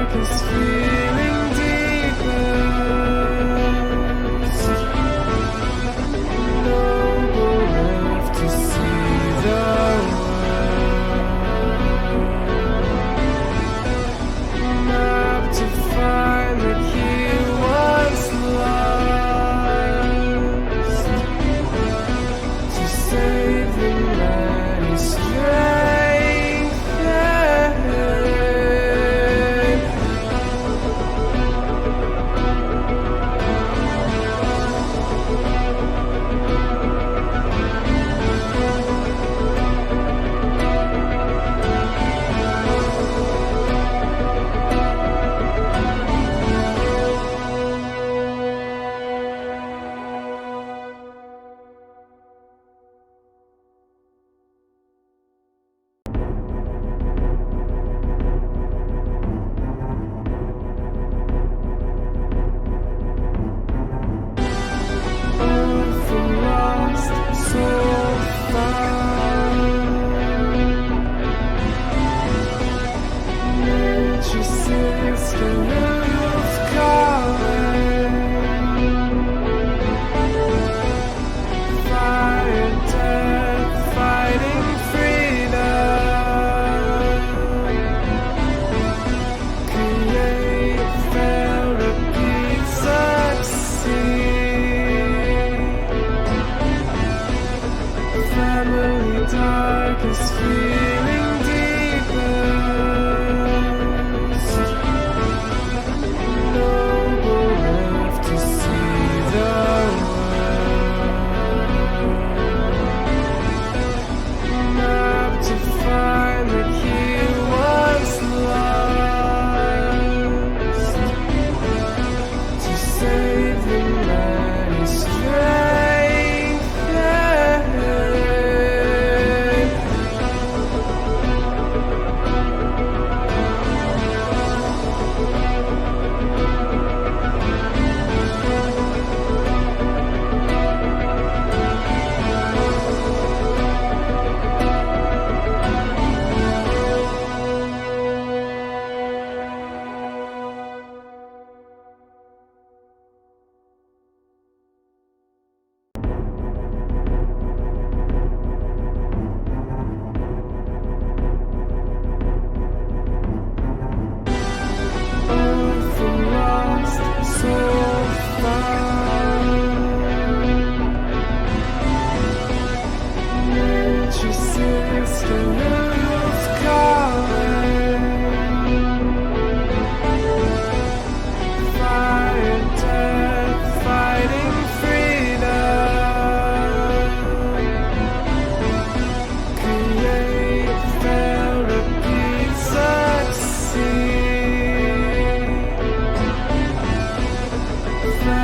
darkest feeling deepest. Noble enough to see the world. Map to find the key once lost. To save the many darkest feeling deepest. Noble enough to see the world. Map to find the key once lost. To save the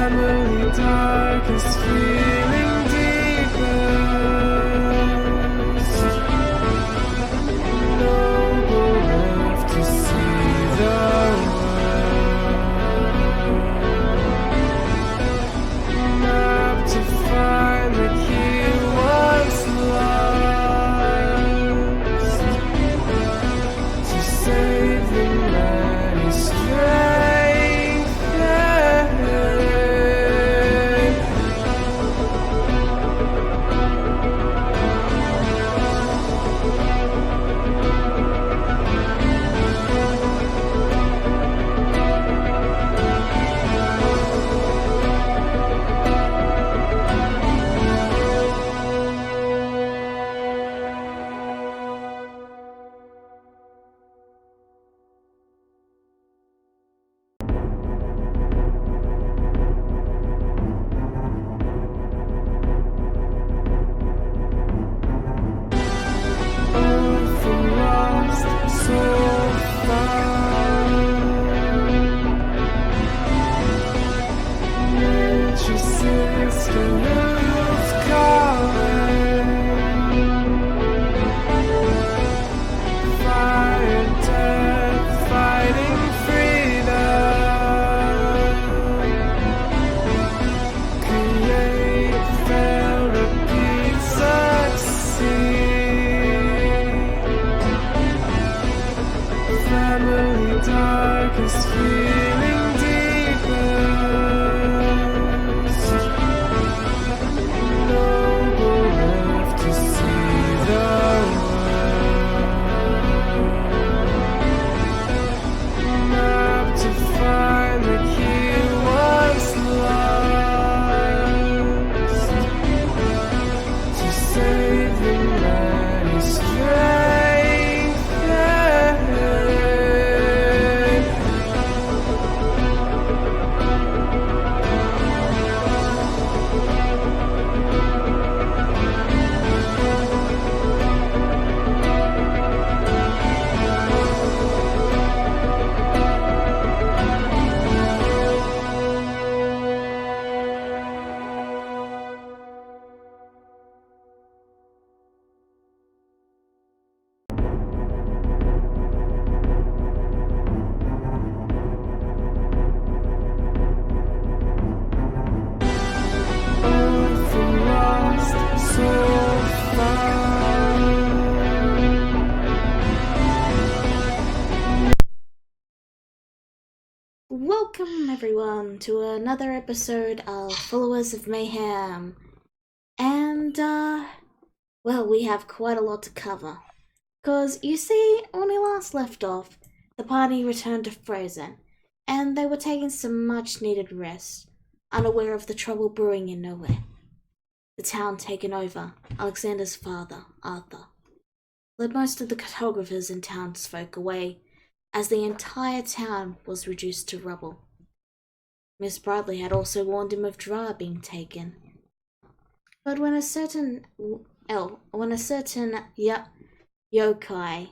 many darkest feeling deepest. Welcome everyone to another episode of Followers of Mayhem. And, well, we have quite a lot to cover. Cause, you see, when we last left off, the party returned to Frozen, and they were taking some much-needed rest, unaware of the trouble brewing in nowhere. The town taken over, Alexander's father, Arthur, led most of the cartographers and townsfolk away, as the entire town was reduced to rubble. Miss Bradley had also warned him of Dra being taken. But when a certain yokai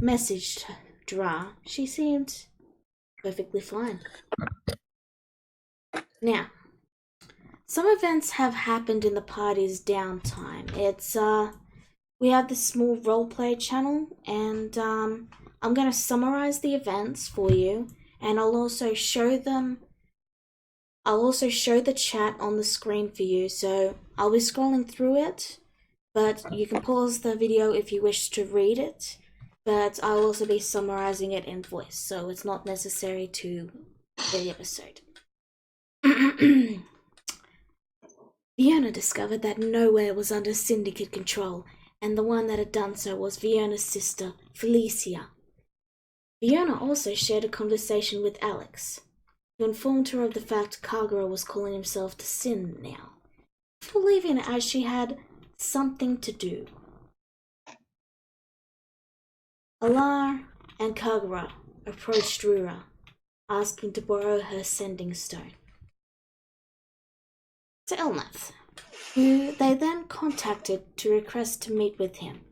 messaged Dra, she seemed perfectly fine. Now, some events have happened in the party's downtime. We have this small roleplay channel, and I'm going to summarize the events for you, and I'll also show the chat on the screen for you, so I'll be scrolling through it, but you can pause the video if you wish to read it, but I'll also be summarizing it in voice, so it's not necessary to hear the episode. Fiona discovered that nowhere was under syndicate control, and the one that had done so was Fiona's sister, Felicia. Fiona also shared a conversation with Alex, who informed her of the fact Kagura was calling himself to Sin now, believing it as she had something to do. Alar and Kagura approached Rura, asking to borrow her sending stone. To Elnath, who they then contacted to request to meet with him,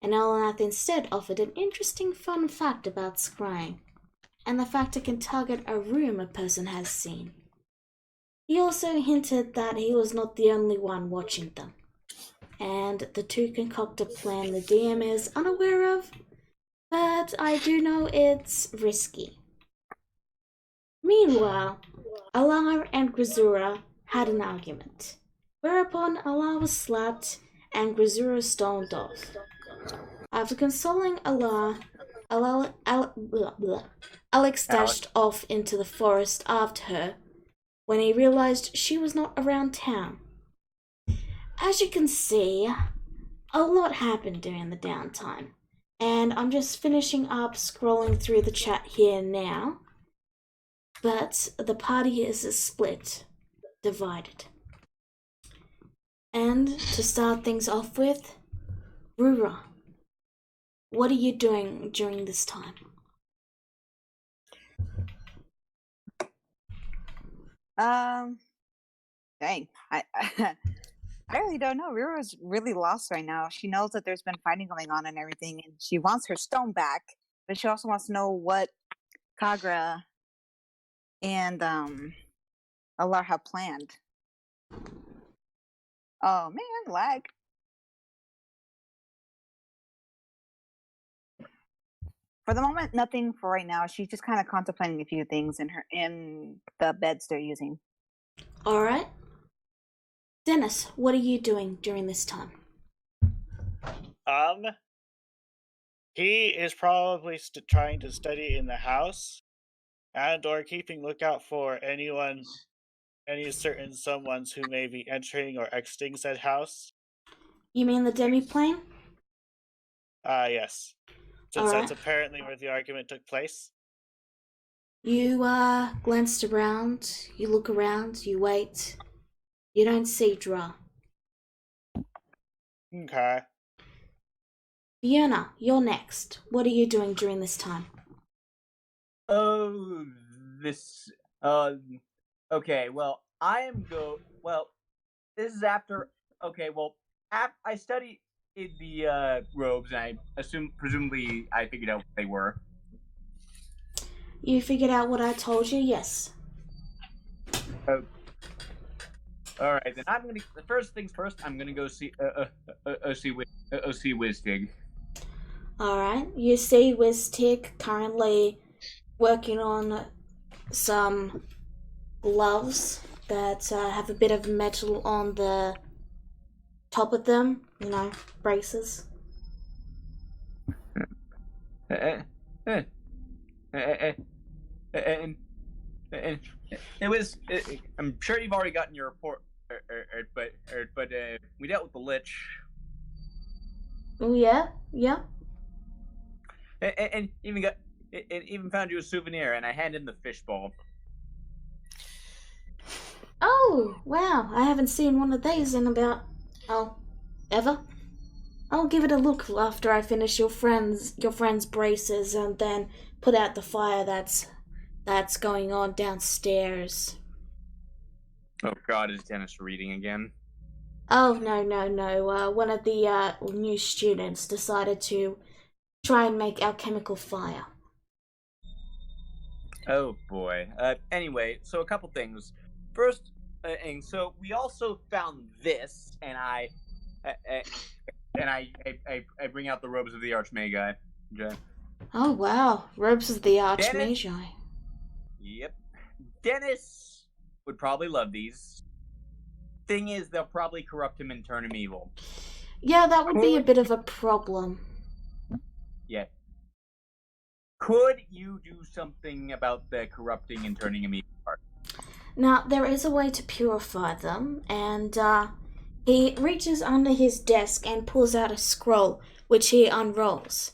and Elnath instead offered an interesting fun fact about scrying, and the fact it can target a room a person has seen. He also hinted that he was not the only one watching them, and the two concoct a plan the DM is unaware of, but I do know it's risky. Meanwhile, Alar and Grisura had an argument, whereupon Alar was slapped and Grisura stormed off. After consoling Alex dashed off into the forest after her when he realized she was not around town. As you can see, a lot happened during the downtime, and I'm just finishing up scrolling through the chat here now, but the party is split, divided. And to start things off with, Rura, what are you doing during this time? Dang. I really don't know. Rura's really lost right now. She knows that there's been fighting going on and everything, and she wants her stone back, but she also wants to know what Kagura and Alar have planned. Oh man, lag. For the moment, nothing for right now. She's just kind of contemplating a few things in the beds they're using. All right. Dennis, what are you doing during this time? He is probably trying to study in the house, and or keeping lookout for any certain someones who may be entering or exiting said house. You mean the demiplane? Yes. Since that's apparently where the argument took place. You, glanced around, you look around, you wait. You don't see Dra. Okay. Fiona, you're next. What are you doing during this time? Okay, well, this is after, I study in the, robes, and presumably, I figured out what they were. You figured out what I told you? Yes. Alright, then first things first, I'm gonna go see Wiztig. Alright, you see Wiztig currently working on some gloves that have a bit of metal on the top of them, braces. And And it was. I'm sure you've already gotten your report, but we dealt with the lich, Oh yeah, yeah. and even found you a souvenir, and I handed him the fishbowl. Oh wow, I haven't seen one of these in about ever. I'll give it a look after I finish your friend's braces and then put out the fire that's going on downstairs. Oh God, is Dennis reading again? Oh no. One of the new students decided to try and make alchemical fire. Oh boy. Anyway, so a couple things. First, so we also found this, and I bring out the robes of the Archmagi. Okay. Oh wow, robes of the Dennis? Archmagi. Yep. Dennis would probably love these. Thing is, they'll probably corrupt him and turn him evil. Yeah, that would be a bit of a problem. Yeah. Could you do something about the corrupting and turning him evil part? Now, there is a way to purify them, and he reaches under his desk and pulls out a scroll, which he unrolls.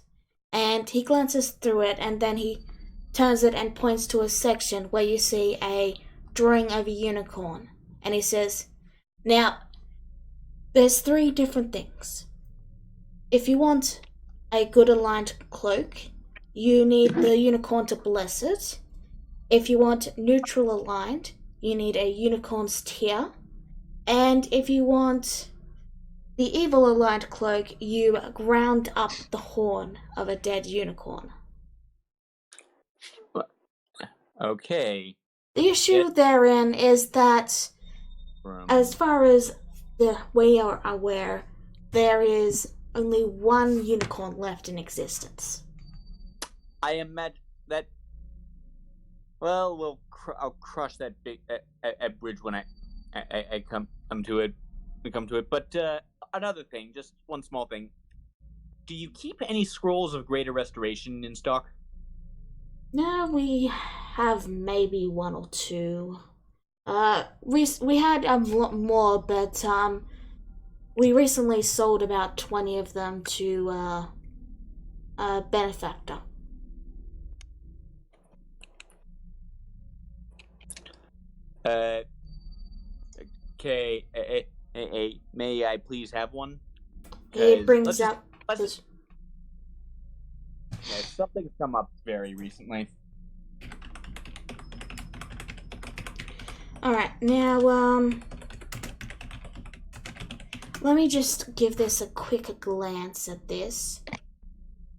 And he glances through it, and then he turns it and points to a section where you see a drawing of a unicorn. And he says, now, there's 3 different things. If you want a good aligned cloak, you need the unicorn to bless it. If you want neutral aligned, you need a unicorn's tear. And if you want the evil aligned cloak, you ground up the horn of a dead unicorn. Okay. The issue therein is that, as far as we are aware, there is only 1 unicorn left in existence. I imagine that. Well, I'll crush that big bridge when I come to it. But another thing, just one small thing. Do you keep any scrolls of greater restoration in stock? No, we have maybe 1 or 2. We had a lot more, but we recently sold about 20 of them to a benefactor. Okay. May I please have one? He brings up. Something's come up very recently. Alright, now, let me just give this a quick glance at this.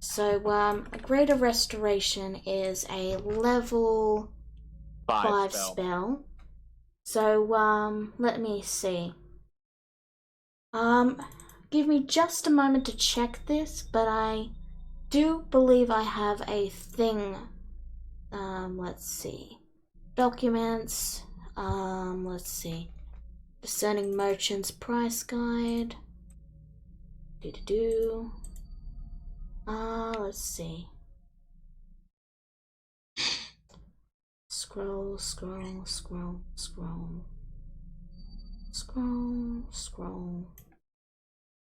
So, Greater Restoration is a level 5 spell. So, let me see. Give me just a moment to check this, but I do believe I have a thing. Let's see. Documents. Let's see. Discerning Merchant's Price Guide. Let's see. Scroll.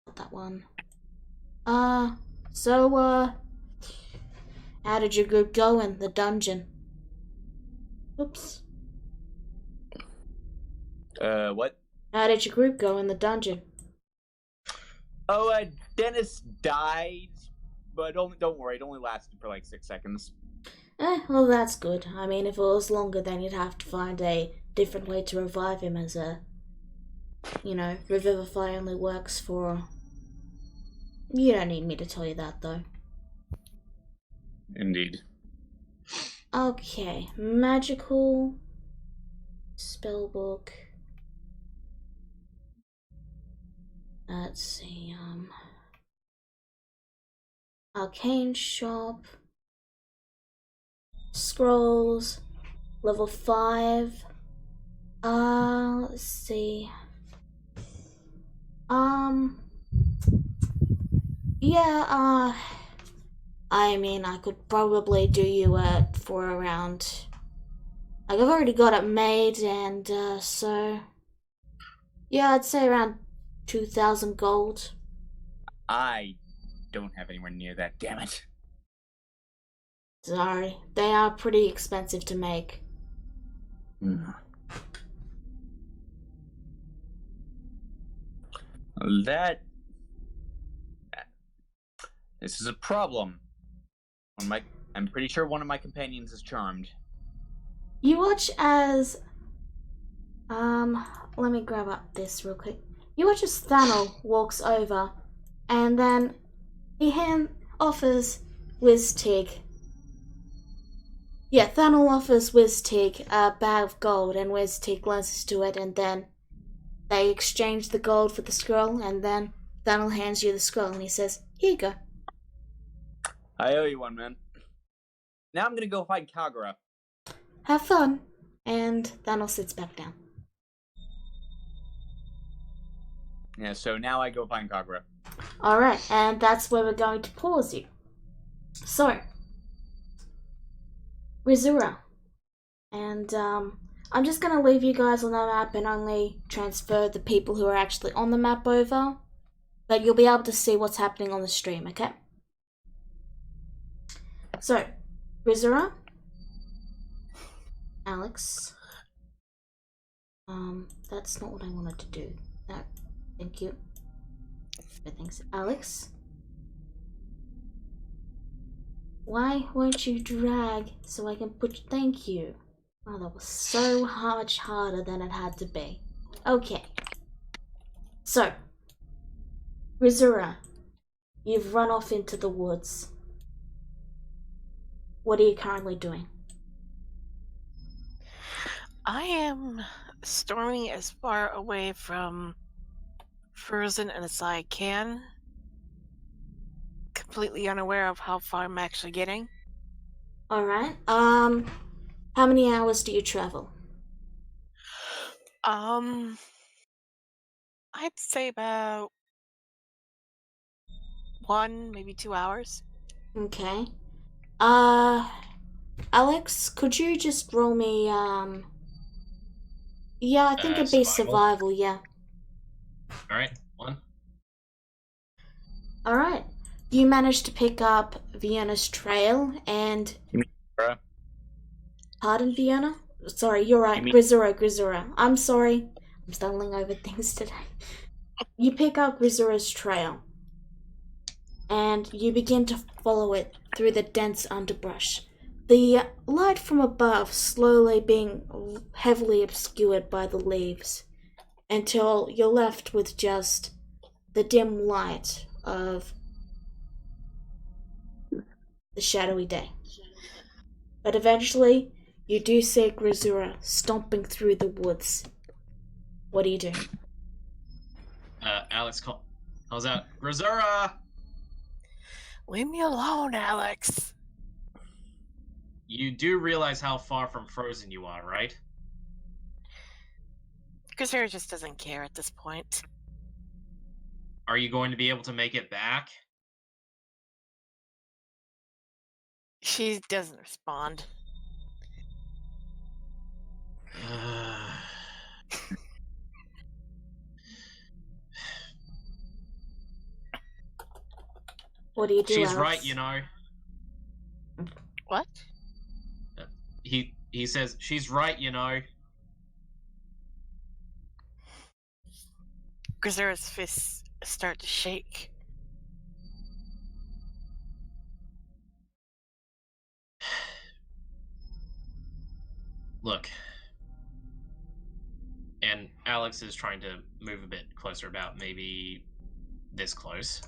Not that one. So, how did your group go in the dungeon? Oops. What? How did your group go in the dungeon? Oh, Dennis died, but don't worry, it only lasted for like 6 seconds. Well, that's good. I mean, if it was longer, then you'd have to find a different way to revive him as a... Revivify only works for... You don't need me to tell you that, though. Indeed. Okay, magical... Spellbook... Let's see, Arcane Shop... Scrolls... Level 5... let's see... Yeah, I mean, I could probably do you for around Like, I've already got it made, and so yeah, I'd say around 2,000 gold. I don't have anywhere near that, damn it. Sorry, they are pretty expensive to make. This is a problem. I'm pretty sure one of my companions is charmed. You watch as let me grab up this real quick. You watch as Thanel walks over, and then he offers Wiztig. Yeah, Thanel offers Wiztig a bag of gold, and Wiztig glances to it, and then they exchange the gold for the scroll, and then Thanel hands you the scroll, and he says, "Here you go." I owe you one, man. Now I'm gonna go find Kagura. Have fun. And Thanel sits back down. Yeah, so now I go find Kagura. Alright, and that's where we're going to pause you. So, Rizura. And I'm just going to leave you guys on the map and only transfer the people who are actually on the map over. But you'll be able to see what's happening on the stream, okay? So, Rizura. Alex. That's not what I wanted to do. No, thank you. No thanks. Alex. Why won't you drag so I can put thank you? Oh, that was so much harder than it had to be. Okay. So, Rizura, you've run off into the woods. What are you currently doing? I am storming as far away from Frozen as I can, completely unaware of how far I'm actually getting. Alright, how many hours do you travel? I'd say about 1, maybe 2 hours. Okay. Alex, could you just roll me, yeah, I think it'd be survival, yeah. Alright, 1. Alright. You managed to pick up Vienna's trail and... Bruh. Pardon, Vienna? Sorry, you're right. Grisura. I'm sorry. I'm stumbling over things today. You pick up Grisura's trail. And you begin to follow it through the dense underbrush. The light from above slowly being heavily obscured by the leaves, until you're left with just the dim light of the shadowy day. But eventually, you do see Grisura stomping through the woods. What are you doing? Alex calls out, Grisura! Leave me alone, Alex. You do realize how far from Frozen you are, right? Grisura just doesn't care at this point. Are you going to be able to make it back? She doesn't respond. What do you do, She's Alex? right, you know. What? He says, she's right, you know. Grisura's fists start to shake. Look. And Alex is trying to move a bit closer, about maybe this close.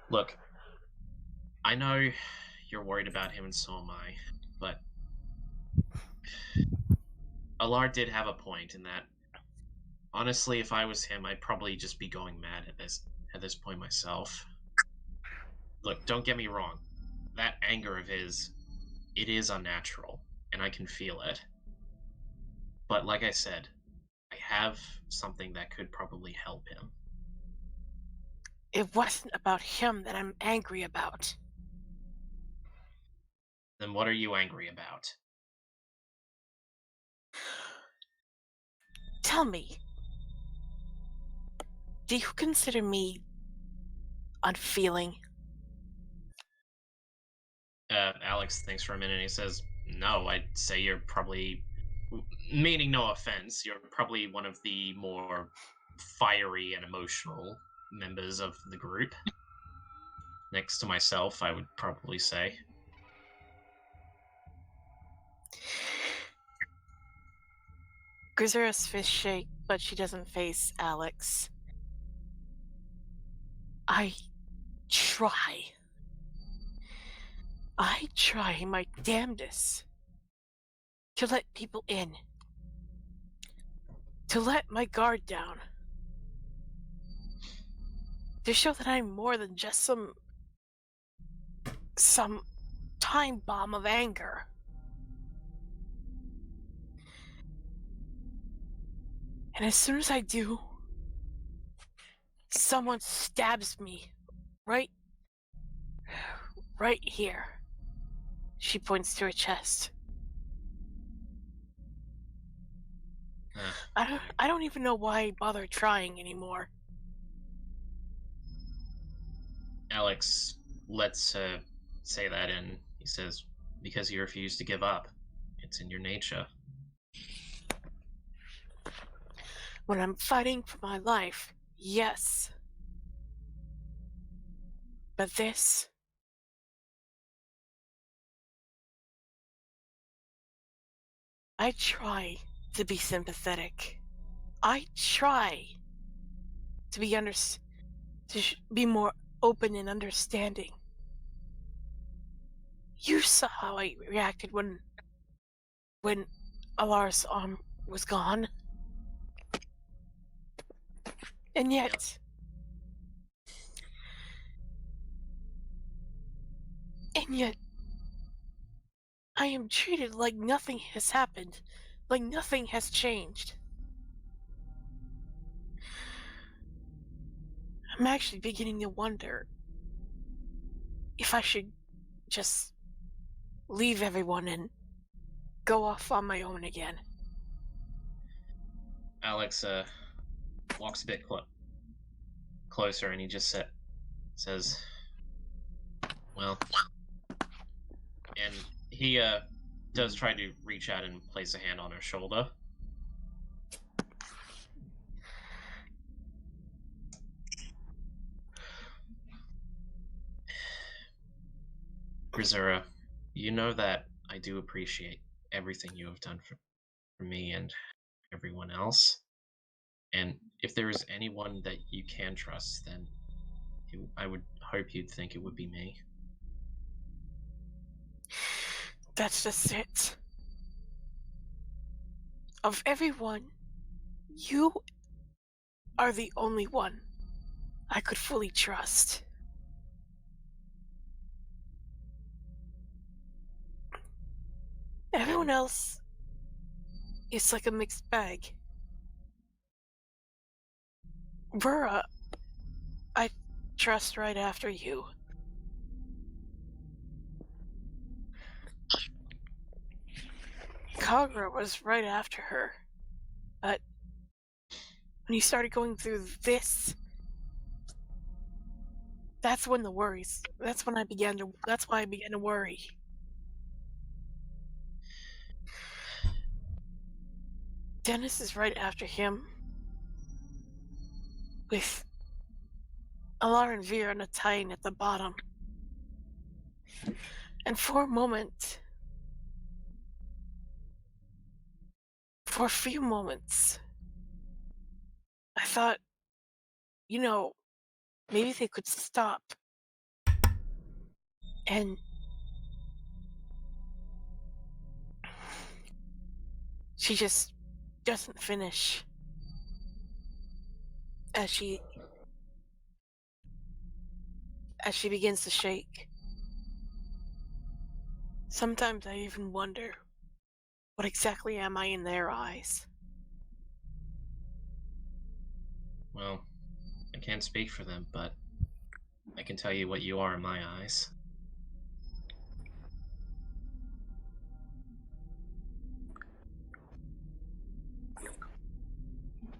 Look, I know you're worried about him, and so am I, but Allard did have a point in that, honestly, if I was him, I'd probably just be going mad at this point myself. Look, don't get me wrong. That anger of his, it is unnatural, and I can feel it. But like I said, I have something that could probably help him. It wasn't about him that I'm angry about. Then what are you angry about? Tell me, do you consider me unfeeling? Alex thinks for a minute and he says, no, I'd say you're probably, meaning no offense, you're probably one of the more fiery and emotional members of the group. Next to myself, I would probably say. Grisera's fist shake, but she doesn't face Alex. I try my damnedest to let people in, to let my guard down, to show that I'm more than just some time bomb of anger. And as soon as I do, someone stabs me right here. She points to her chest. I don't even know why I bother trying anymore. Alex lets her say that, and he says, because you refuse to give up. It's in your nature. When I'm fighting for my life, yes. But this... I try to be sympathetic. I try to be more open and understanding. You saw how I reacted when Alar's arm was gone. And yet... And yet... I am treated like nothing has happened, like nothing has changed. I'm actually beginning to wonder if I should just leave everyone and go off on my own again. Alex walks a bit closer, and he just says, well, and he does try to reach out and place a hand on her shoulder. Grisera, you know that I do appreciate everything you have done for me and everyone else. And if there is anyone that you can trust, then I would hope you'd think it would be me. That's just it. Of everyone, you are the only one I could fully trust. Everyone else is like a mixed bag. Vera, I trust right after you. Kagra was right after her. But when you started going through this, that's when the worries. That's why I began to worry. Dennis is right after him, with Alar and Vera tying at the bottom. And for a few moments, I thought, maybe they could stop. And she just doesn't finish as she begins to shake. Sometimes I even wonder, what exactly am I in their eyes? Well, I can't speak for them, but I can tell you what you are in my eyes.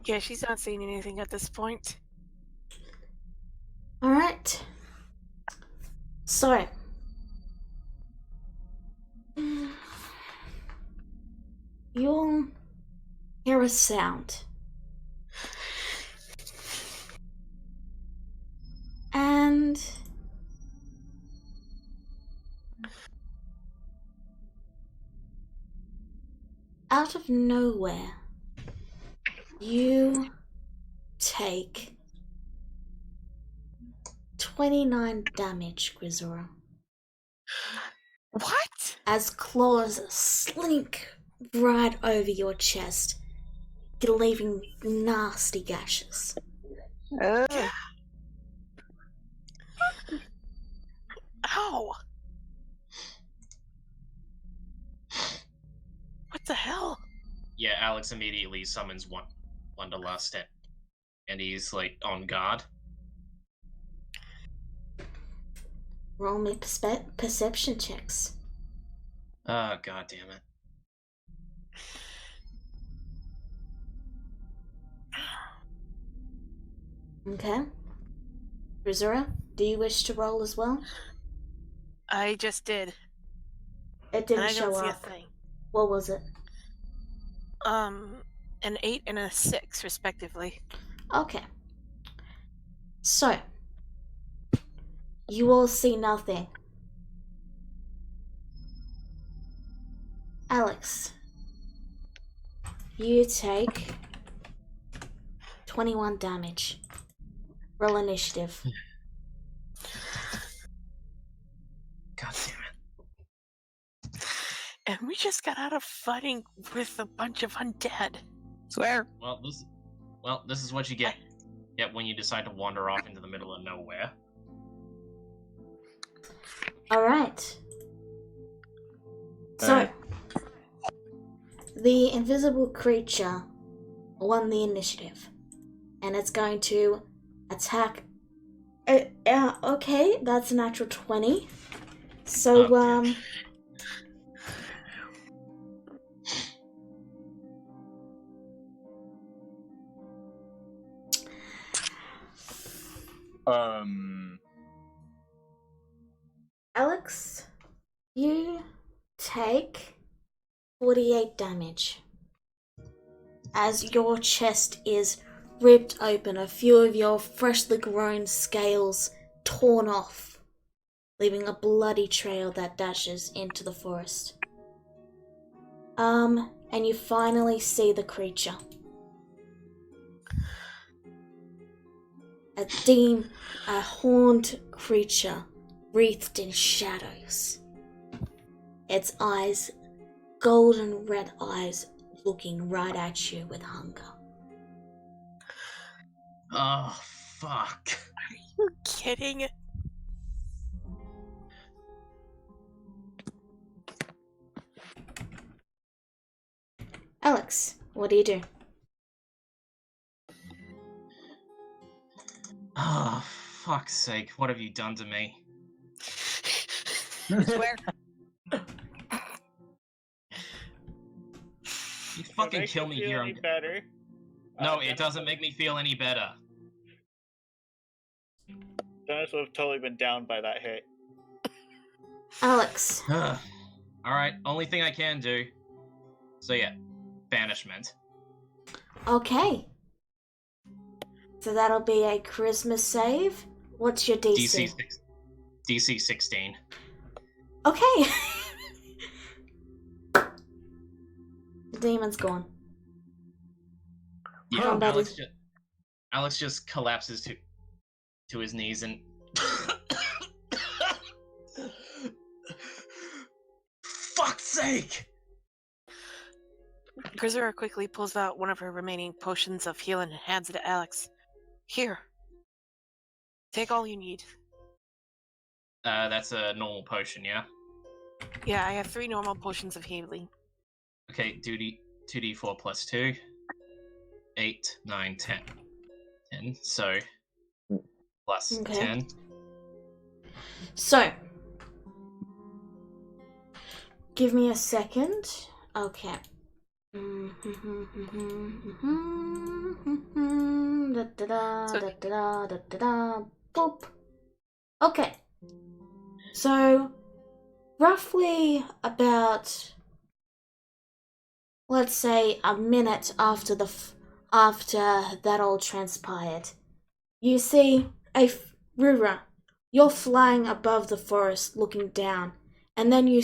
Yeah, she's not seeing anything at this point. Alright. So. You'll hear a sound. And out of nowhere, you take 29 damage, Grisora, What? as claws slink right over your chest, leaving nasty gashes. Ugh. Ow! What the hell? Yeah, Alex immediately summons Wanderlust, and he's like on guard. Roll me perception checks. Oh, god damn it. Okay. Grisora, do you wish to roll as well? I just did. It And didn't I show don't see a up. thing. What was it? An 8 and a 6, respectively. Okay. So, you all see nothing. Alex, you take 21 damage. Roll initiative. God damn it. And we just got out of fighting with a bunch of undead. Swear. Well, this is what you get when you decide to wander off into the middle of nowhere. Alright. So, the invisible creature won the initiative. And it's going to attack. Okay, that's a natural 20. So, Okay. Alex, you take 48 damage as your chest is ripped open, a few of your freshly grown scales torn off, leaving a bloody trail that dashes into the forest. And you finally see the creature. A horned creature wreathed in shadows. Its eyes, golden red eyes, looking right at you with hunger. Oh, fuck. Are you kidding? Alex, what do you do? Oh, fuck's sake. What have you done to me? Swear. You fucking kill me here. Any better? No, it doesn't make me feel any better. Dennis would have totally been down by that hit. Alex. Alright, only thing I can do. So yeah, banishment. Okay. So that'll be a charisma save. What's your DC? DC 16. Okay. The demon's gone. Yeah, Combat Alex just collapses to his knees and fuck's sake! Grisora quickly pulls out one of her remaining potions of healing and hands it to Alex. Here. Take all you need. That's a normal potion, yeah? Yeah, I have 3 normal potions of healing. Okay, 2d4 plus 2. 8, 9, 10. 10, so plus Okay. 10. So, give me a second. Okay. Boop. Okay. So, roughly about, let's say, a minute after after that all transpired, you see Rura. You're flying above the forest, looking down, and then you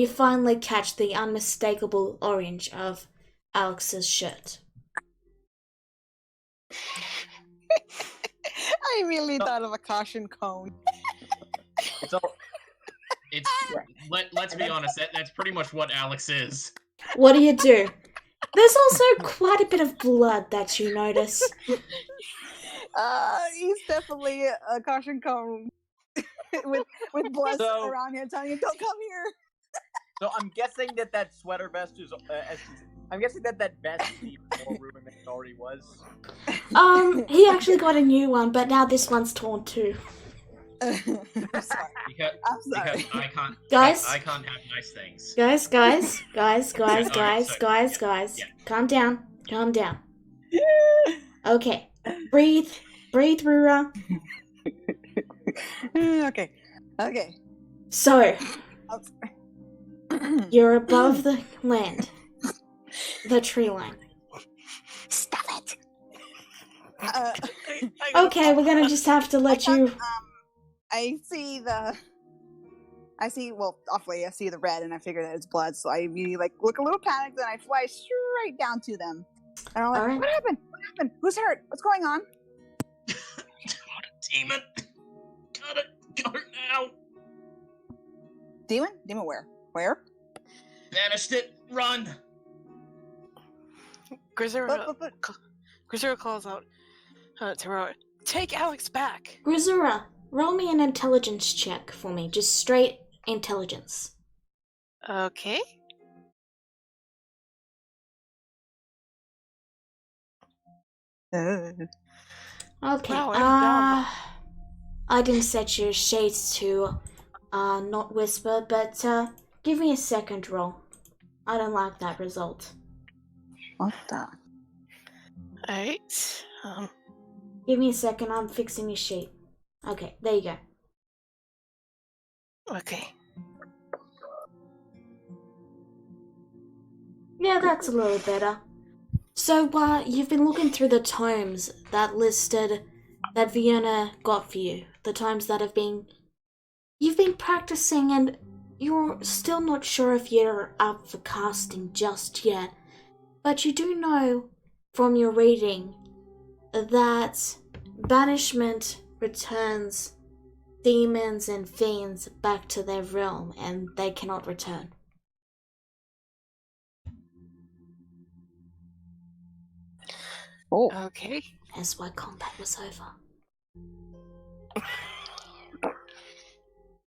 finally catch the unmistakable orange of Alex's shirt. I immediately thought of a caution cone. It's all. It's let's be honest. That's pretty much what Alex is. What do? There's also quite a bit of blood that you notice. He's definitely a caution cone with blood around him telling him, "Don't come here." So I'm guessing that sweater vest is. I'm guessing that vest is even more ruined than it already was. He actually got a new one, but now this one's torn too. I'm sorry. Because I can't. Guys? I can't have nice things. Guys. Yeah. Calm down. Okay. Breathe, Rura. Okay. So, you're above the land. The tree line. Stop it. Okay, we're gonna just have to let you... I see the red and I figure that it's blood, so I immediately look a little panicked and I fly straight down to them. And I'm like, All right. What happened? Who's hurt? What's going on? Demon. Got it now. Demon? Demon where? Where? Banished it. Run. Grisera calls out to Roa, "Take Alex back!" Grisura, roll me an intelligence check for me. Just straight intelligence. Okay. Okay, Wow, I'm dumb. I didn't set your shades to not whisper, but give me a second roll. I don't like that result. What the? Alright. Give me a second, I'm fixing your sheet. Okay, there you go. Okay. Yeah, that's a little better. So, you've been looking through the tomes that Vienna got for you. The tomes that you've been practicing, and you're still not sure if you're up for casting just yet. But you do know from your reading that banishment returns demons and fiends back to their realm, and they cannot return. Oh. Okay. That's why combat was over.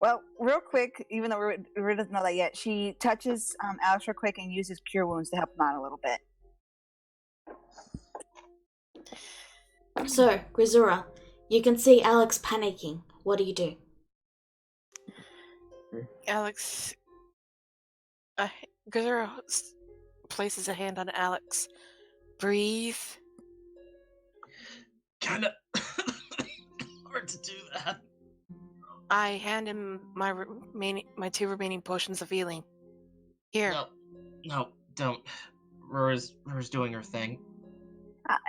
Well, real quick, even though Rura doesn't know that yet, she touches Alex real quick and uses Cure Wounds to help him out a little bit. So, Grisura, you can see Alex panicking. What do you do? Alex. Grisera places a hand on Alex. Breathe. Kinda hard to do that. I hand him my two remaining potions of healing. Here. No, don't. Rura's doing her thing.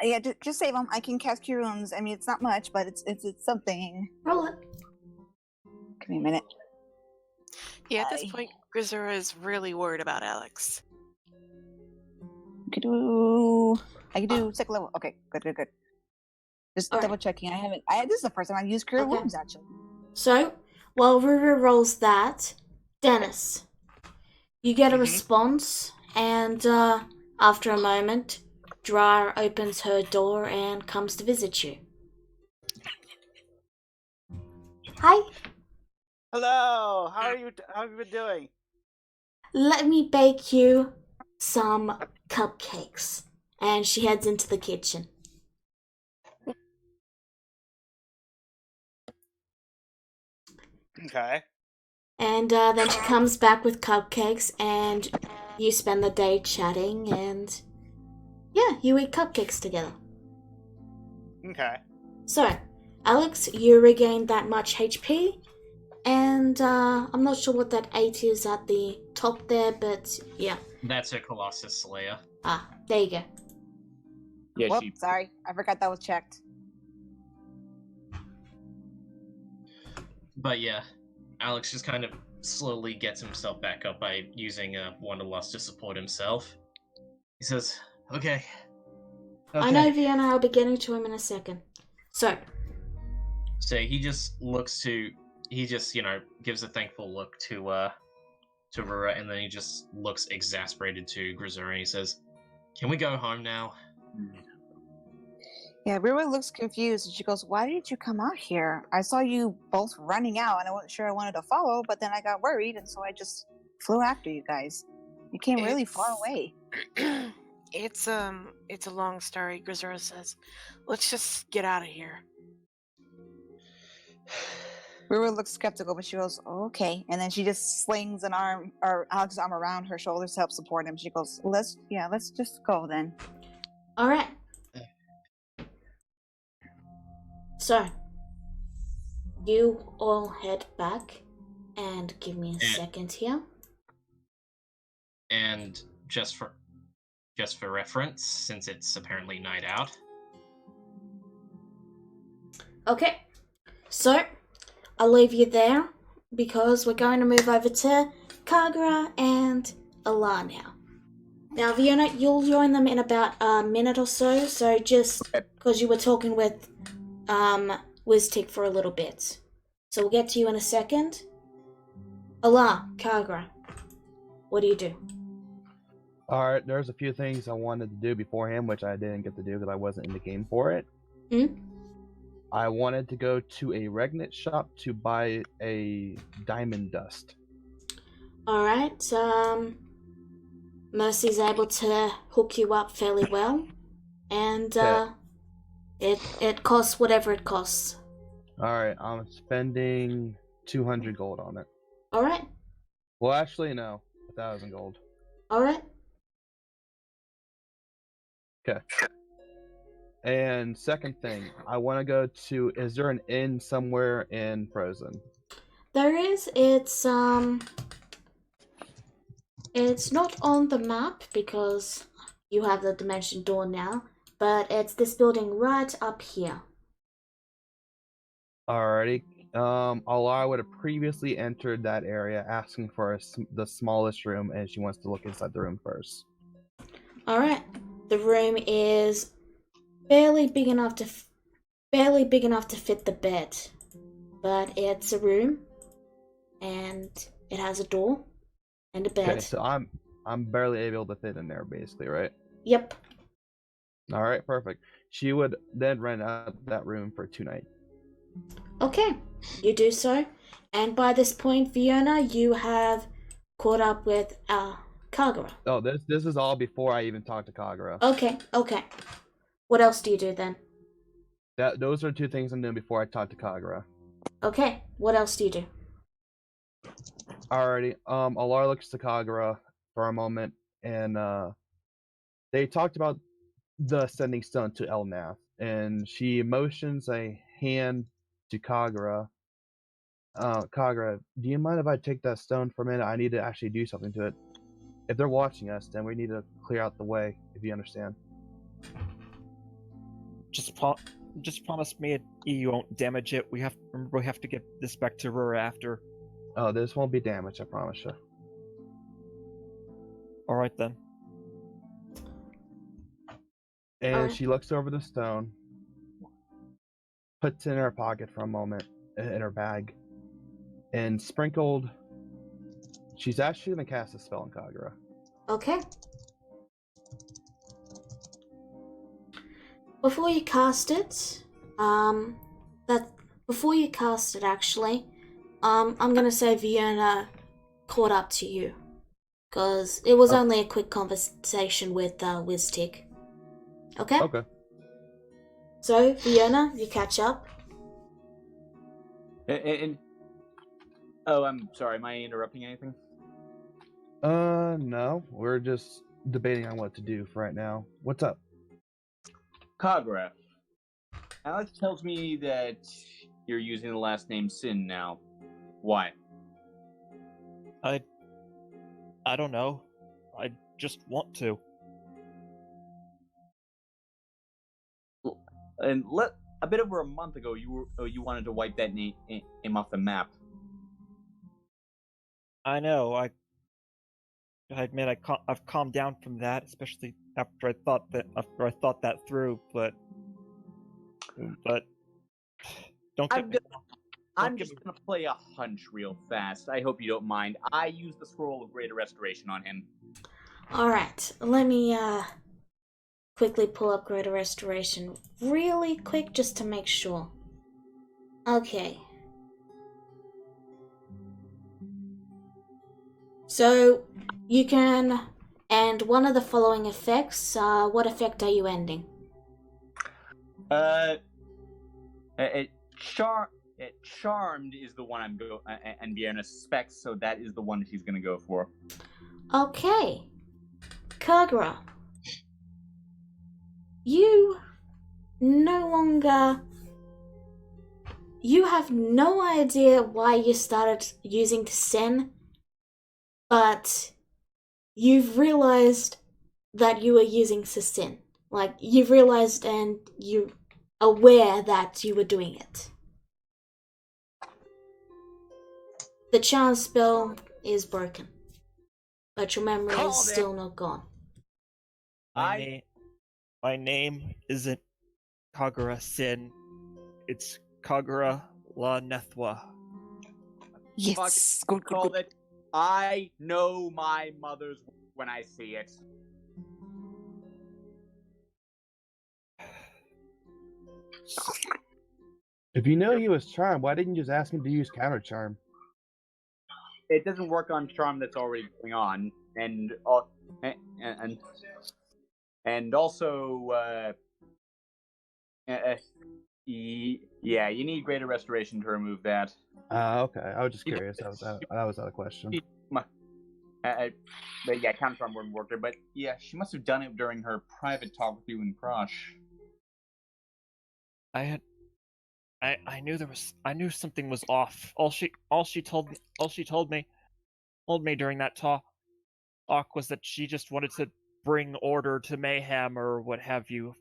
Yeah, just save him. I can cast Cure Wounds. I mean, it's not much, but it's something. Roll it. Give me a minute. Yeah, at this point, Grisera is really worried about Alex. I can do second level. Okay, good. Just All right. double checking. This is the first time I've used Cure Wounds, actually. So, while Ruru rolls that, Dennis, you get a response, and after a moment, Drar opens her door and comes to visit you. Hi. Hello. How have you been doing? Let me bake you some cupcakes. And she heads into the kitchen. Okay. And then she comes back with cupcakes, and you spend the day chatting, and yeah, you eat cupcakes together. Okay. So, Alex, you regained that much HP, and I'm not sure what that 8 is at the top there, but yeah. That's a Colossus Slayer. Ah, there you go. Yeah, Whoop, she. sorry. I forgot that was checked. But yeah, Alex just kind of slowly gets himself back up by using Wanderlust to support himself. He says, okay. I know, Vienna, I'll be getting to him in a second. So he just gives a thankful look to Rura, and then he just looks exasperated to Grisura, and he says, can we go home now? Yeah, Rura looks confused, and she goes, why did you come out here? I saw you both running out, and I wasn't sure I wanted to follow, but then I got worried, and so I just flew after you guys. You came really far away. It's a long story, Grisura says. Let's just get out of here. Rura looks skeptical, but she goes, oh, okay. And then she just slings an arm, or Alex's arm around her shoulders to help support him. She goes, let's just go then. alright. So, you all head back, and give me a second here. And just for reference, since it's apparently night out. Okay, so I'll leave you there because we're going to move over to Kagura and Alar now. Now, Fiona, you'll join them in about a minute or so, so just because you were talking with Wiztick for a little bit. So we'll get to you in a second. Alar, Kagura, what do you do? Alright, there's a few things I wanted to do beforehand, which I didn't get to do because I wasn't in the game for it. I wanted to go to a Regnant shop to buy a diamond dust. Alright, Mercy's able to hook you up fairly well, and it costs whatever it costs. Alright, I'm spending 200 gold on it. Alright, Well, actually, no, 1,000 gold. alright. Okay. And second thing, I want to go to, is there an inn somewhere in Frozen? There is, it's not on the map because you have the dimension door now, but it's this building right up here. Alrighty. Alara would have previously entered that area asking for the smallest room, and she wants to look inside the room first. Alright, the room is barely big enough to fit the bed, but it's a room, and it has a door and a bed. Okay, so I'm barely able to fit in there, basically, right? Yep. Alright, perfect. She would then rent out that room for 2 nights. Okay, you do so, and by this point, Fiona, you have caught up with Kagura. Oh, this is all before I even talked to Kagura. Okay. What else do you do then? Those are 2 things I'm doing before I talk to Kagura. Okay, what else do you do? Alrighty, Alara looks to Kagura for a moment, and they talked about the sending stone to Elnath, and she motions a hand to Kagura. Kagura, do you mind if I take that stone for a minute? I need to actually do something to it. If they're watching us, then we need to clear out the way, if you understand. Just promise me you won't damage it. We have to get this back to Rura after. Oh, this won't be damaged, I promise you. Alright then. And she looks over the stone, puts it in her pocket for a moment, in her bag, and sprinkled. She's actually going to cast a spell on Kagura. Okay. Before you cast it, actually, I'm gonna say Fiona caught up to you, because it was only a quick conversation with Wiztick. Okay? Okay. So, Fiona, you catch up. And oh, I'm sorry. Am I interrupting anything? No. We're just debating on what to do for right now. What's up? Kagra, Alex tells me that you're using the last name Sin now. Why? I don't know. I just want to. And a bit over a month ago, you wanted to wipe that name off the map. I know. I admit I've calmed down from that, especially after I thought that through. But don't get me. I'm just gonna play a hunch real fast. I hope you don't mind. I used the Scroll of Greater Restoration on him. Alright, let me quickly pull up Greater Restoration really quick just to make sure. Okay. So, you can end one of the following effects. What effect are you ending? Charmed is the one I'm and Vienna suspects, so that is the one she's gonna go for. Okay. Kagra. You have no idea why you started using Sin, but you've realized that you were using Sin. Like, you've realized and you're aware that you were doing it. The charm spell is broken, but your memory is still not gone. My name isn't Kagura Sin. It's Kagura La Nethwa. Yes. Good, good, Called good. it. I know my mother's when I see it. If you know he was charmed, why didn't you just ask him to use counter charm? It doesn't work on charm that's already going on, and also, yeah, you need Greater Restoration to remove that. Okay. I was just curious. That was out of question. But yeah, counter charm wouldn't work there. But yeah, she must have done it during her private talk with you and Crush. I knew something was off. All she told me during that talk was that she just wanted to bring order to Mayhem or what have you.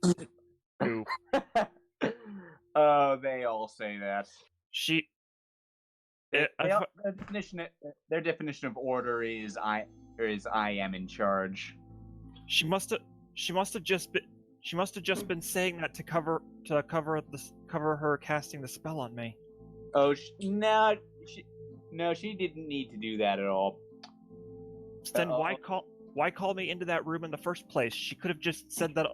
Oh, they all say that. Their definition of order is I am in charge. She must have just been saying that to cover her casting the spell on me. Oh no, she didn't need to do that at all. Then why call me into that room in the first place? She could have just said that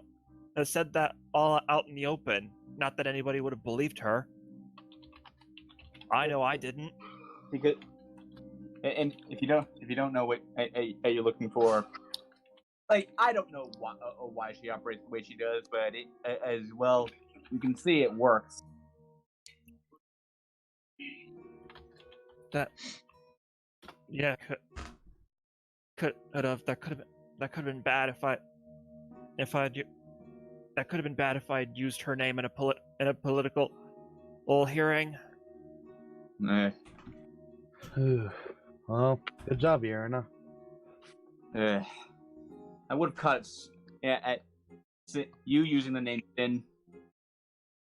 all out in the open. Not that anybody would have believed her. I know I didn't. Because, and if you don't know what you're looking for, like, I don't know why she operates the way she does, but as well, you can see it works. That could have been bad if I'd used her name in a political hearing. Nah. Well, good job, Yerna. I would have caught it. You using the name Sin.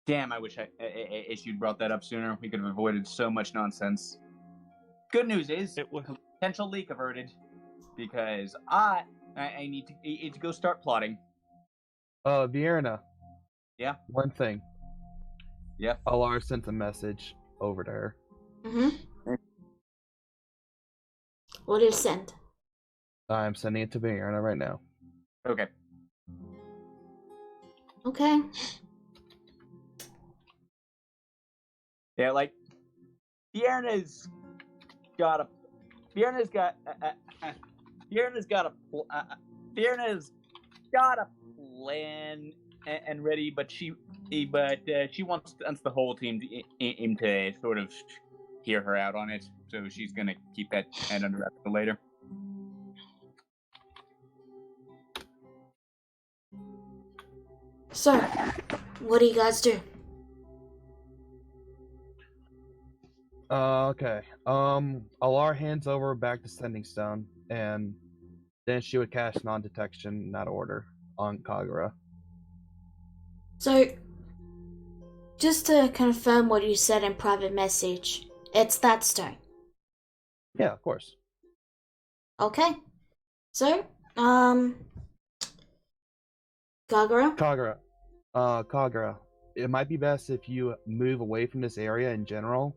Damn, I wish you'd brought that up sooner. We could have avoided so much nonsense. Good news is, It was potential leak averted, because I need to go start plotting. Vierna. Yeah? One thing. Yeah? Alar sent a message over to her. Mm-hmm. What did it send? I'm sending it to Vierna right now. Okay. Okay. Yeah, like, Vierna's got a plan and ready, but she wants the whole team to sort of hear her out on it, so she's gonna keep that hand under wraps for later. So, what do you guys do? Okay. Alar hands over back to Sending Stone, and then she would cast non-detection in that order on Kagura. So, just to confirm what you said in private message, it's that stone. Yeah, of course. Okay. So, Kagura? Kagura, it might be best if you move away from this area in general,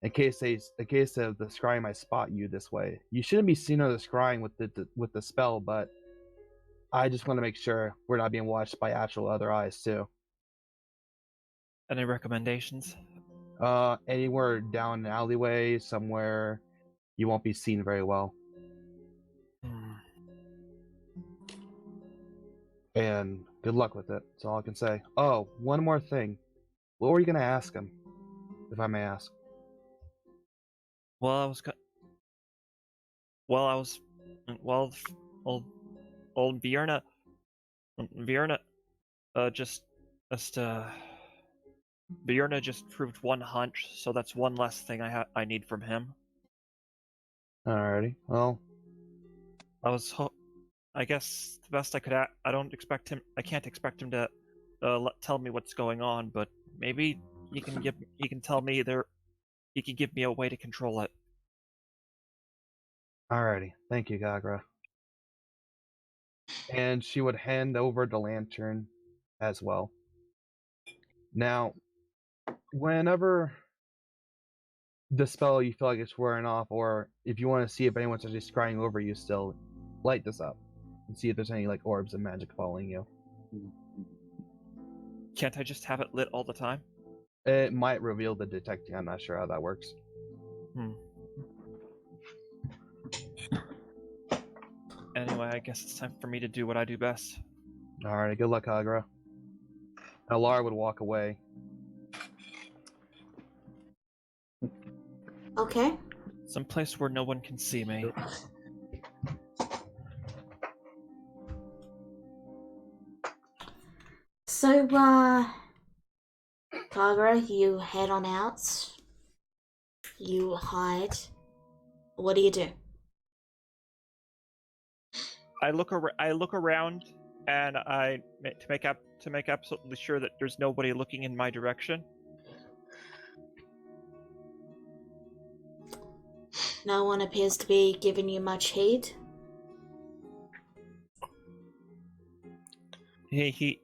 in case the scrying might spot you this way. You shouldn't be seen on the scrying with the spell, but I just want to make sure we're not being watched by actual other eyes too. Any recommendations? Anywhere down an alleyway, somewhere you won't be seen very well. And good luck with it. That's all I can say. Oh, one more thing. What were you gonna ask him, if I may ask? Well, old Bjorna, Bjorna just proved one hunch, so that's one less thing I need from him. Alrighty. Well, I guess the best I could. I don't expect him. I can't expect him to tell me what's going on, but maybe he can tell me there. He can give me a way to control it. alrighty. Thank you, Gagra. And she would hand over the lantern as well. Now, whenever the spell you feel like it's wearing off, or if you want to see if anyone's actually scrying over you still, light this up and see if there's any like orbs of magic following you. Can't I just have it lit all the time? It might reveal the detecting. I'm not sure how that works. Anyway, I guess it's time for me to do what I do best. Alright, good luck, Agra. Now Lara would walk away. Okay. Someplace where no one can see me. So, Kagura, you head on out. You hide. What do you do? I look around, and to make absolutely sure that there's nobody looking in my direction. No one appears to be giving you much heed. He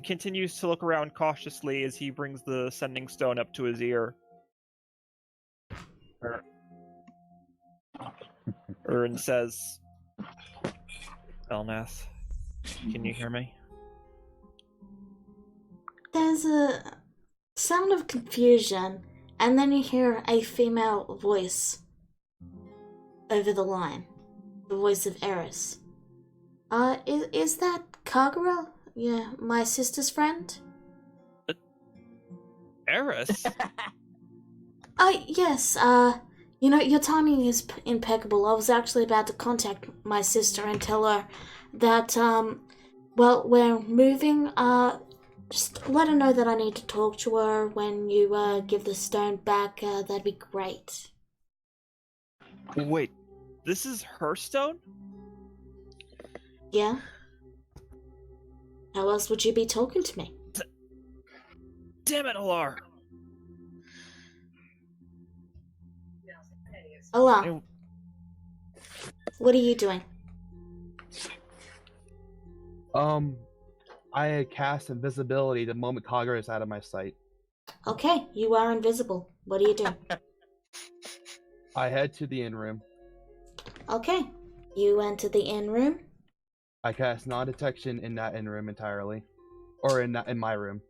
continues to look around cautiously as he brings the sending stone up to his ear. And says, Elnath, can you hear me? There's a sound of confusion, and then you hear a female voice over the line. The voice of Eris. Is that Kagura? Yeah, my sister's friend? Eris? Yes, you know, your timing is impeccable. I was actually about to contact my sister and tell her that, well, we're moving. Just let her know that I need to talk to her when you, give the stone back. That'd be great. Wait, this is her stone? Yeah? How else would you be talking to me? Damn it, Alar! Hola. What are you doing? I cast invisibility the moment Kagura is out of my sight. Okay, you are invisible. What do you do? I head to the inn room. Okay, you enter the inn room. I cast non-detection in that inn room entirely, or in my room.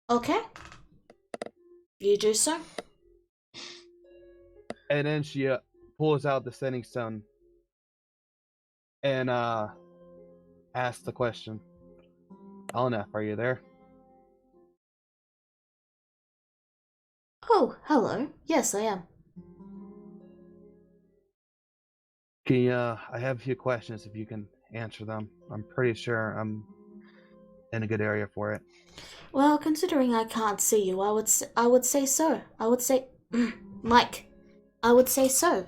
Okay. You do so. And then she pulls out the sending stone and asks the question, Elna, are you there? Oh, hello. Yes, I am. Can you, I have a few questions if you can answer them. I'm pretty sure I'm in a good area for it. Well, considering I can't see you, I would say so. I would say, Mike, I would say so.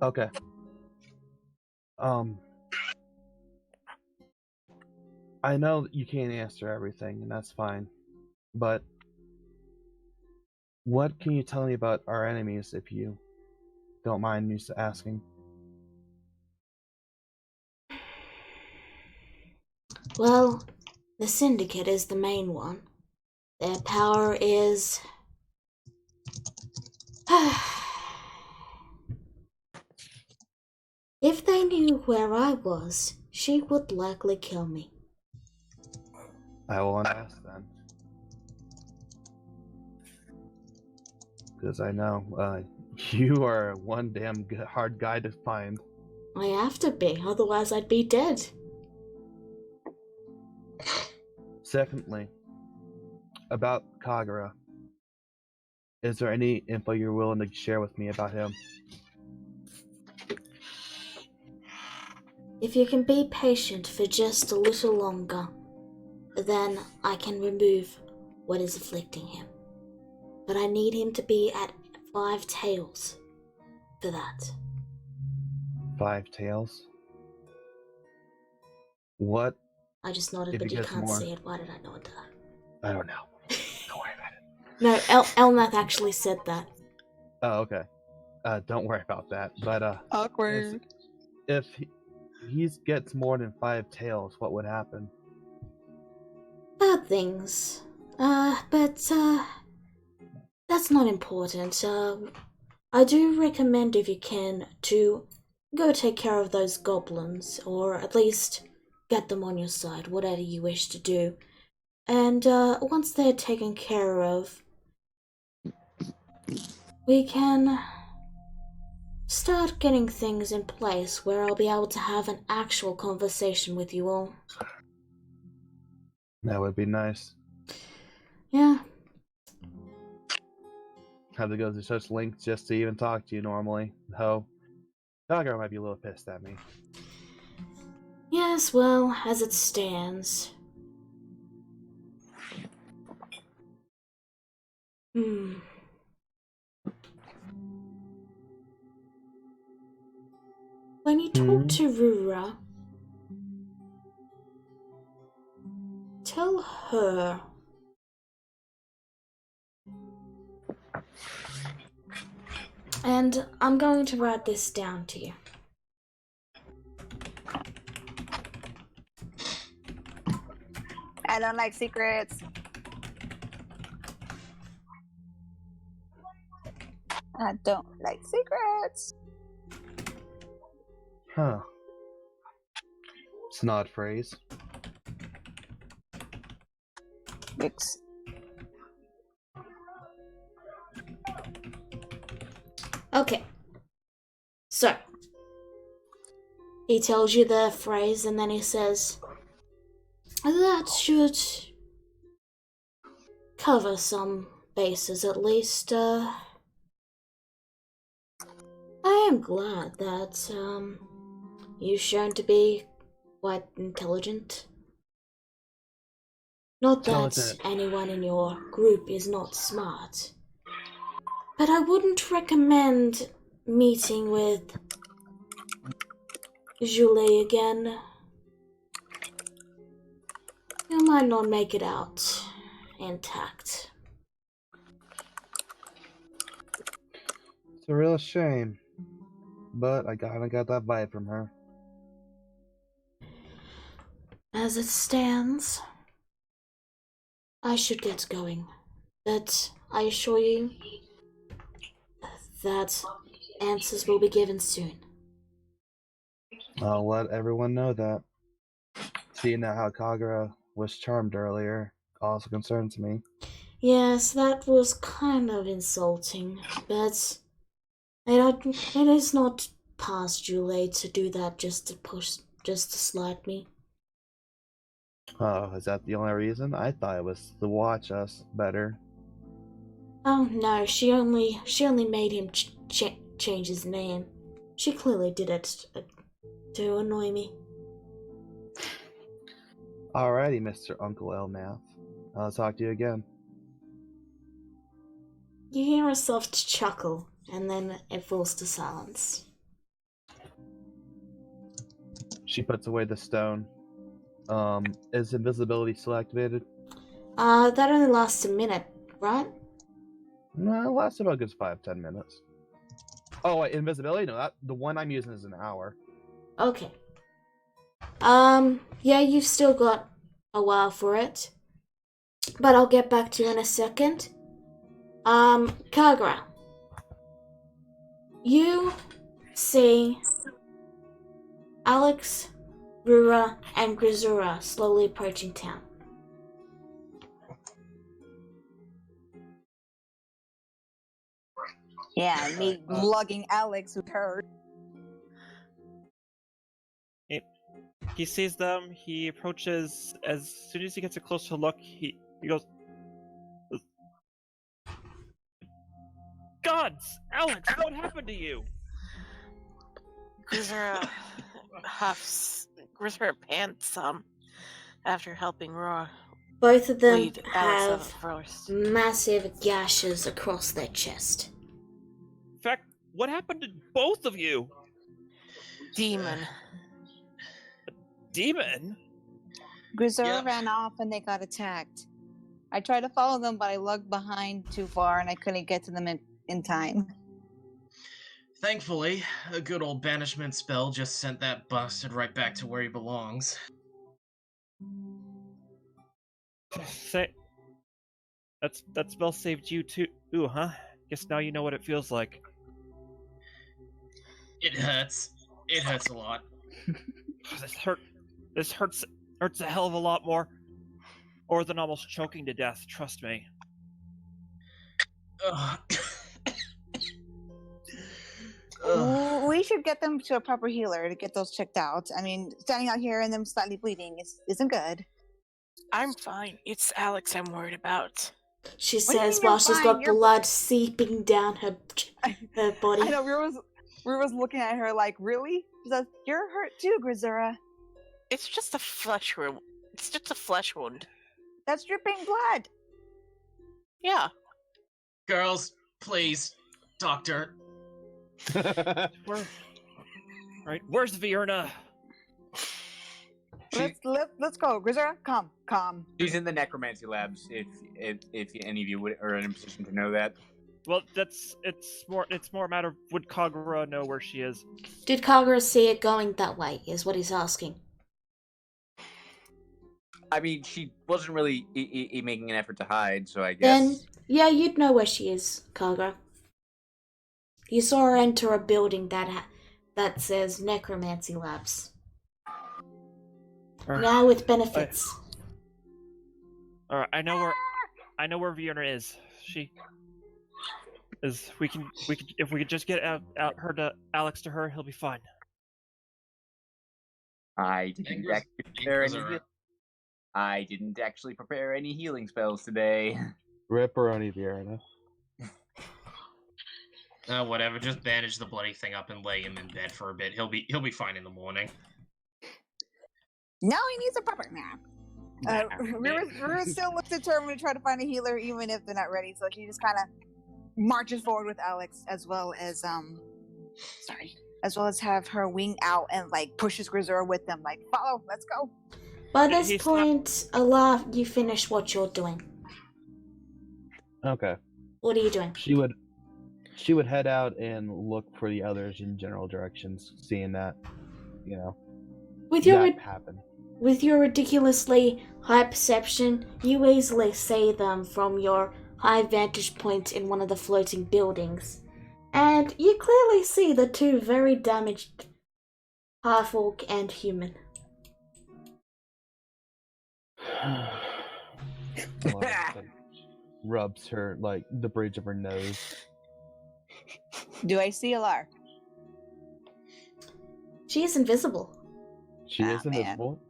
Okay. I know that you can't answer everything, and that's fine. But what can you tell me about our enemies, if you don't mind me asking? Well, the Syndicate is the main one. Their power is... If they knew where I was, she would likely kill me. I will ask then. Because I know you are one damn hard guy to find. I have to be, otherwise I'd be dead. Secondly, about Kagura. Is there any info you're willing to share with me about him? If you can be patient for just a little longer, then I can remove what is afflicting him. But I need him to be at 5 tails for that. 5 tails? What? I just nodded, If but he you gets can't more. see it. Why did I nod that? I don't know. Don't worry about it. No, Elnath actually said that. Oh, okay. Don't worry about that. But Awkward. if he gets more than 5 tails, what would happen? Bad things. But that's not important. I do recommend, if you can, to go take care of those goblins, or at least get them on your side, whatever you wish to do. And once they're taken care of, we can start getting things in place where I'll be able to have an actual conversation with you all. That would be nice. Yeah. Have to go to such lengths just to even talk to you normally. No. Kagura might be a little pissed at me. Yes, well, as it stands. When you talk to Rura, tell her and I'm going to write this down to you. I don't like secrets. I don't like secrets. Huh. It's an odd phrase. It's Okay. So, he tells you the phrase and then he says, that should cover some bases at least. I am glad that, you've shown to be quite intelligent. Not that Intelligent. anyone in your group is not smart. But I wouldn't recommend meeting with Julie again. You might not make it out intact. It's a real shame. But I kinda got that vibe from her. As it stands, I should get going. But I assure you that answers will be given soon. I'll let everyone know that. Seeing that how Kagura was charmed earlier also concerns me. Yes, that was kind of insulting, but it is not past Julie to do that just to slight me. Oh, is that the only reason? I thought it was to watch us better. Oh no, she only made him change his name. She clearly did it to annoy me. Alrighty, Mr. Uncle Elnath. I'll talk to you again. You hear a soft chuckle, and then it falls to silence. She puts away the stone. Is invisibility still activated? That only lasts a minute, right? No, it lasts about a good 5-10 minutes. Oh wait, invisibility? No, the one I'm using is an hour. Okay. Yeah, you've still got a while for it. But I'll get back to you in a second. Kagra. You see Alex, Rura, and Grisura slowly approaching town. Yeah, me lugging Alex with her. He sees them. He approaches. As soon as he gets a closer look, he goes, "Gods, Alex, what happened to you?" Grisera huffs. Grisera pants some after helping Roar Both of them lead Alex out have first. massive gashes across their chest. In fact, what happened to both of you? Demon. Demon? Grisera ran off and they got attacked. I tried to follow them, but I lugged behind too far and I couldn't get to them in time. Thankfully, a good old banishment spell just sent that bastard right back to where he belongs. Say, that spell saved you too, huh? Guess now you know what it feels like. It hurts. It hurts a lot. This hurts a hell of a lot more than almost choking to death, trust me. We should get them to a proper healer to get those checked out. I mean, standing out here and them slightly bleeding isn't good. I'm fine. It's Alex I'm worried about. She What do you says mean you're while she's fine? got You're- blood seeping down her body. I know, Rura's looking at her like, really? She says, you're hurt too, Grisera. It's just a flesh wound. It's just a flesh wound. That's dripping blood. Yeah. Girls, please, doctor. Where's Vierna? Let's go, Grisera. Come. She's in the necromancy labs. If any of you are in a position to know that. Well, it's more a matter of would Kagura know where she is? Did Kagura see it going that way, is what he's asking. I mean, she wasn't really making an effort to hide, so I guess. Then, yeah, you'd know where she is, Kagura. You saw her enter a building that says Necromancy Labs. Now with benefits. Alright, I know where Vierna is. She is. We can if we could just get Alex to her, he'll be fine. I didn't actually prepare any healing spells today. Ripperoni Vierna. Whatever. Just bandage the bloody thing up and lay him in bed for a bit. He'll be fine in the morning. No, he needs a proper nap. Rura still looks determined to try to find a healer, even if they're not ready. So she just kind of marches forward with Alex, as well as have her wing out and like pushes Grisura with them. Like, follow, let's go. By this point, Allah, you finish what you're doing. Okay. What are you doing? She would head out and look for the others in general directions, seeing that, With your that happen. With your ridiculously high perception, you easily see them from your high vantage point in one of the floating buildings. And you clearly see the two very damaged half-orc and human. Rubs her, like, the bridge of her nose. Do I see Alar? She is invisible. She is invisible.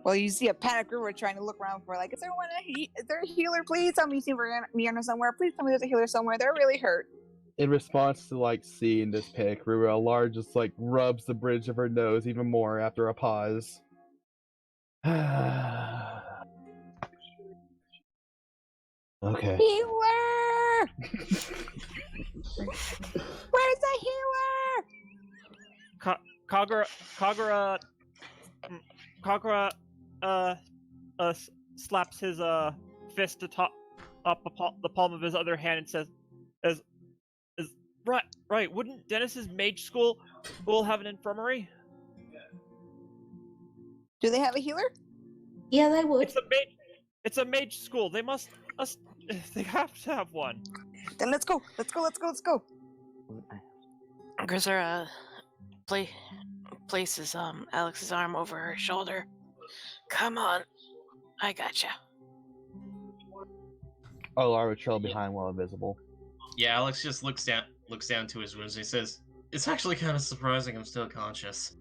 Well, you see a panic River trying to look around for like, is there a healer? Please tell me you see Rihanna somewhere. Please tell me there's a healer somewhere. They're really hurt. In response to like seeing this panic, Ruru, Alara just like rubs the bridge of her nose even more after a pause. Okay. Healer! Where's the healer? Kagura slaps his fist atop the palm of his other hand and says, "Is right? Wouldn't Dennis's mage school have an infirmary? Do they have a healer? Yeah, they would. It's a mage school. They must. They have to have one." Then let's go. Grisera places Alex's arm over her shoulder. Come on, I gotcha. Alara would trail behind while invisible. Yeah, Alex just looks down to his wounds and he says, "It's actually kind of surprising I'm still conscious."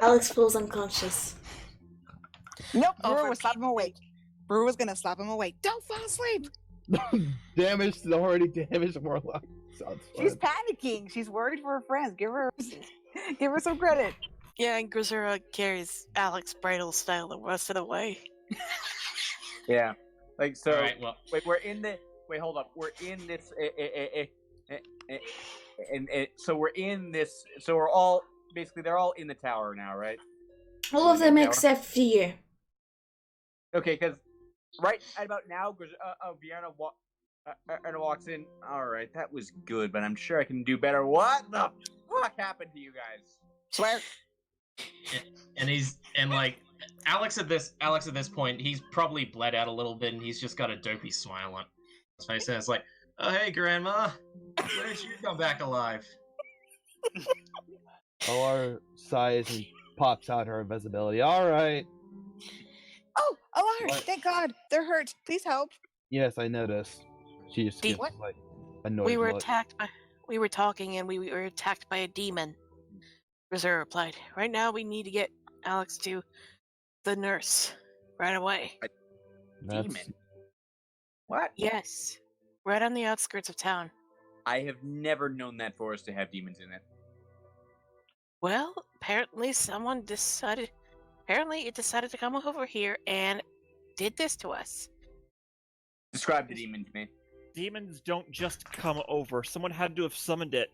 Alex feels unconscious. Nope, Oh, Brewer for was slap him awake. Brewer was gonna slap him awake. Don't fall asleep. Damaged the already damaged warlock. Sounds fun. She's panicking. She's worried for her friends. Give her some credit. Yeah, and Grisera carries Alex bridal style the rest of the way. Yeah. Like, so, Alright, well, wait, hold up. We're in this, so we're in this, so we're all, basically, they're all in the tower now, right? All of them Tower? except for you. Okay, because right at about now, Vienna walks in. All right, that was good, but I'm sure I can do better. What the fuck happened to you guys? Swear. and like Alex at this point, he's probably bled out a little bit, and he's just got a dopey smile on his face, and it's like, "Oh hey, Grandma, when did you come back alive?" Alara sighs and pops out her invisibility. All right. Oh, Alara! What? Thank God, they're hurt. Please help. Yes, I noticed. She just gets What? like annoyed. We were look. attacked by. We were talking, and we were attacked by a demon. Grisera replied, "Right now, we need to get Alex to the nurse right away." That's- Demon? What? Yes, right on the outskirts of town. I have never known that forest to have demons in it. Well, apparently it decided to come over here and did this to us. Describe the demon to me. Demons don't just come over. Someone had to have summoned it.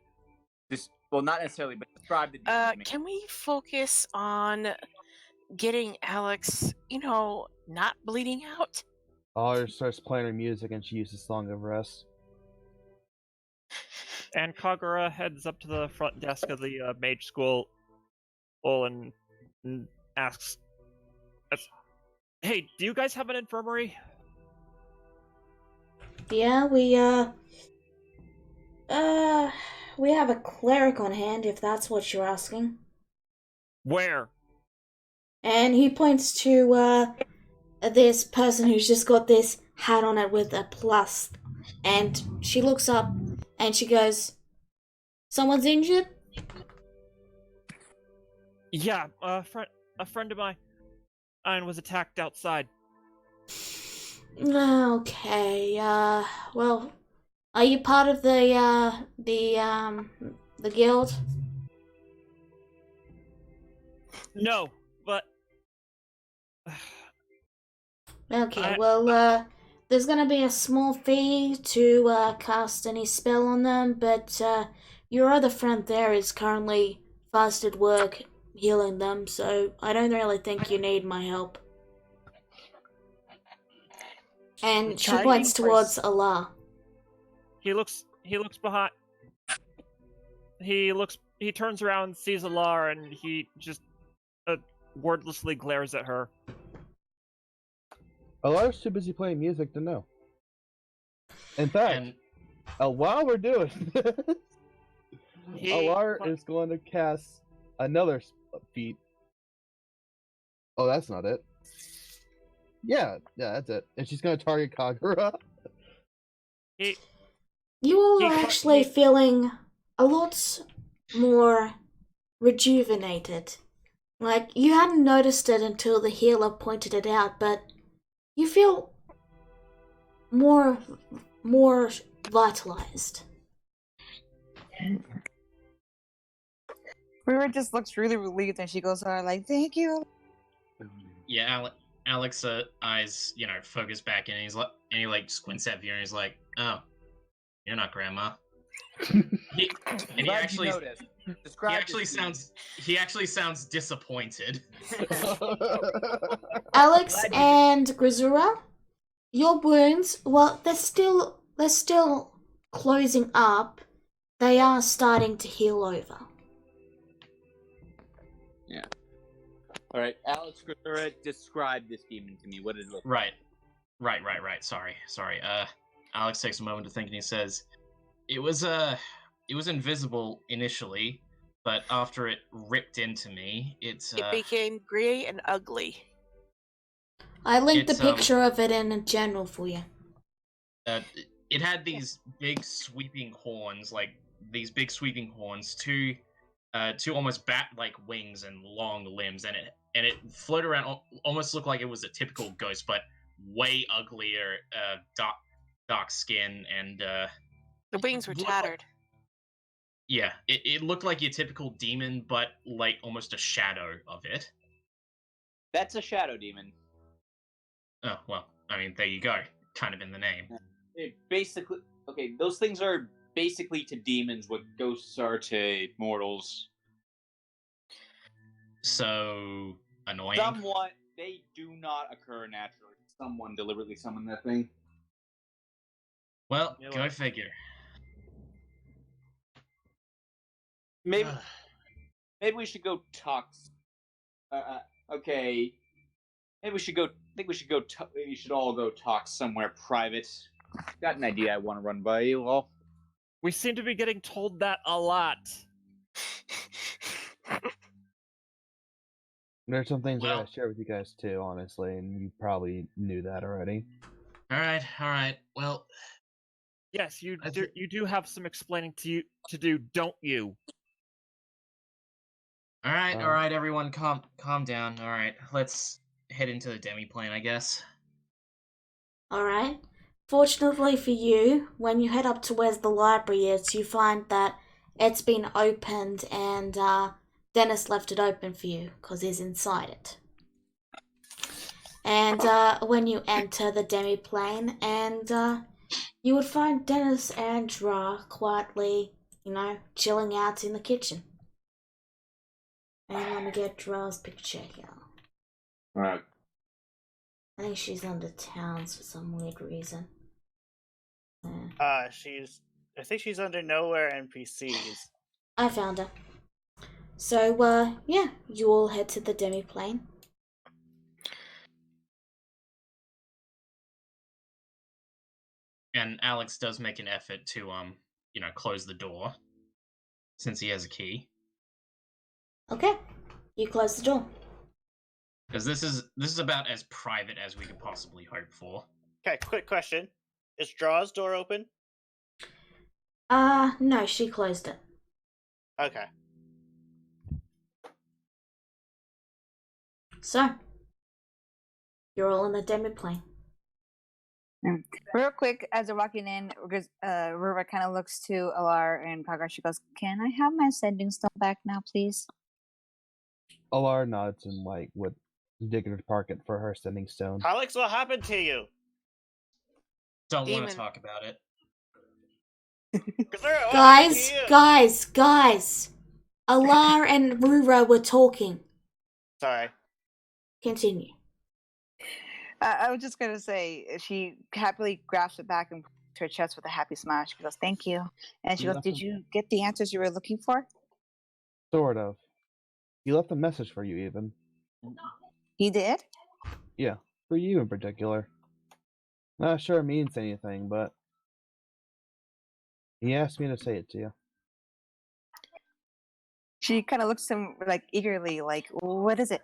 Well, not necessarily, but describe the demon to me. Can we focus on getting Alex, not bleeding out? Alara starts playing her music and she uses Song of Rest. And Kagura heads up to the front desk of the mage school and asks, "Hey, do you guys have an infirmary?" Yeah, we have a cleric on hand, if that's what you're asking. Where? And he points to, this person who's just got this hat on it with a plus. And she looks up and she goes, "Someone's injured?" Yeah, a friend of mine was attacked outside. Okay, well, are you part of the guild? No, but Okay, well, there's gonna be a small fee to cast any spell on them, but your other friend there is currently fast at work healing them, so I don't really think you need my help. And she points towards Allah. he looks behind. He turns around, sees Alara, and he just wordlessly glares at her. Alara's too busy playing music to know. In fact, while we're doing this, Alara is going to cast another feat. Oh, that's not it. Yeah, that's it. And she's going to target Kagura. You all are actually feeling a lot more rejuvenated. Like, you hadn't noticed it until the healer pointed it out, but you feel more vitalized. Rura just looks really relieved and she goes like, thank you. Yeah, Alex eyes, focus back in, and he like squints at you and he's like, "Oh, you're not Grandma." he actually sounds disappointed. Alex and Grisura, your wounds, well, they're still closing up. They are starting to heal over. Yeah. All right, Alex, describe this demon to me. What did it look like? Right. Sorry. Alex takes a moment to think, and he says, "It was invisible initially, but after it ripped into me, it became grey and ugly." I linked the picture of it in general for you. It had these big sweeping horns, two almost bat-like wings and long limbs, and it floated around, almost looked like it was a typical ghost, but way uglier, dark skin, and the wings were tattered. Yeah, it looked like your typical demon, but like almost a shadow of it. That's a shadow demon. Oh, well, I mean, there you go. Kind of in the name. Basically, okay, those things are basically to demons what ghosts are to mortals. So annoying. Somewhat, they do not occur naturally. Someone deliberately summoned that thing. Well, go figure. Maybe we should go talk. Okay. Maybe we should go. I think we should go. We should all go talk somewhere private. Got an idea I want to run by you all. We seem to be getting told that a lot. There's some things I gotta share with you guys too, honestly, and you probably knew that already. All right. Well, yes, you do have some explaining to do, don't you? All right, everyone, calm down. All right, let's head into the demi-plane, I guess. All right. Fortunately for you, when you head up to where the library is, you find that it's been opened and Dennis left it open for you because he's inside it. And when you enter the demi-plane, and you would find Dennis and Dra quietly, chilling out in the kitchen. And let me get Dra's picture here. Alright. I think she's under towns for some weird reason. I think she's under nowhere NPCs. I found her. So, you all head to the demi-plane. And Alex does make an effort to, close the door, since he has a key. Okay, you close the door. Because this is about as private as we could possibly hope for. Okay, quick question. Is Draw's door open? No, she closed it. Okay. So, you're all in the demi-plane. Real quick, as they're walking in, Rura kind of looks to Alar and Kagra. She goes, "Can I have my sending stone back now, please?" Alar nods and would dig to park it for her sending stone. Alex, what happened to you? Don't want to talk about it. Guys! Alar and Rura were talking. Sorry. Continue. I was just gonna say, she happily grabs it back and puts it to her chest with a happy smile. She goes, "Thank you," and she goes, "Did you get the answers you were looking for?" Sort of. He left a message for you, even. He did? Yeah, for you in particular. Not sure it means anything, but he asked me to say it to you. She kind of looks at him eagerly, "What is it?"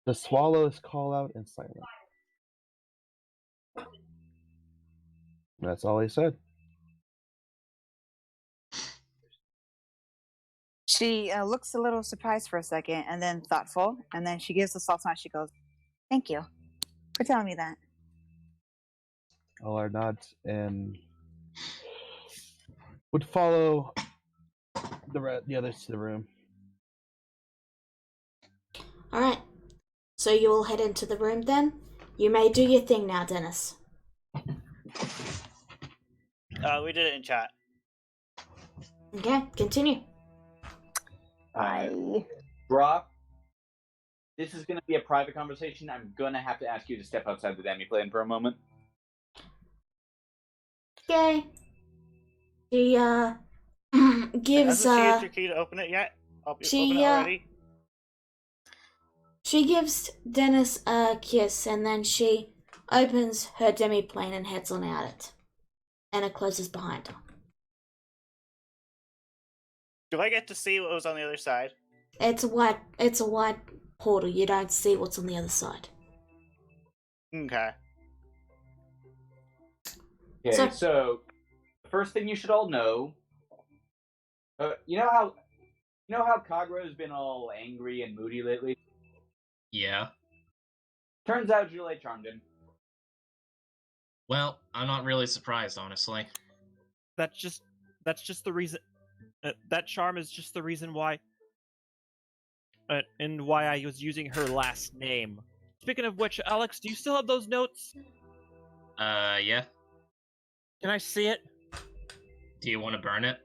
The swallows call out in silence. That's all he said. She looks a little surprised for a second, and then thoughtful, and then she gives the salt smile. She goes, "Thank you for telling me that." Alar nods and would follow the others to the room. Alright, so you all head into the room then. You may do your thing now, Dennis. We did it in chat. Okay, continue. Brock, this is going to be a private conversation. I'm going to have to ask you to step outside the demi-plane for a moment. Okay. She, gives, Hasn't she used your key to open it yet? Open it already? She gives Dennis a kiss, and then she opens her demi-plane and heads on out it. And it closes behind her. Do I get to see what was on the other side? It's a white portal. You don't see what's on the other side. Okay. Okay, so first thing you should all know, you know how Kagro's been all angry and moody lately? Yeah. Turns out Julie charmed him. Well, I'm not really surprised, honestly. That's just the reason. That charm is just the reason why. And why I was using her last name. Speaking of which, Alex, do you still have those notes? Yeah. Can I see it? Do you want to burn it?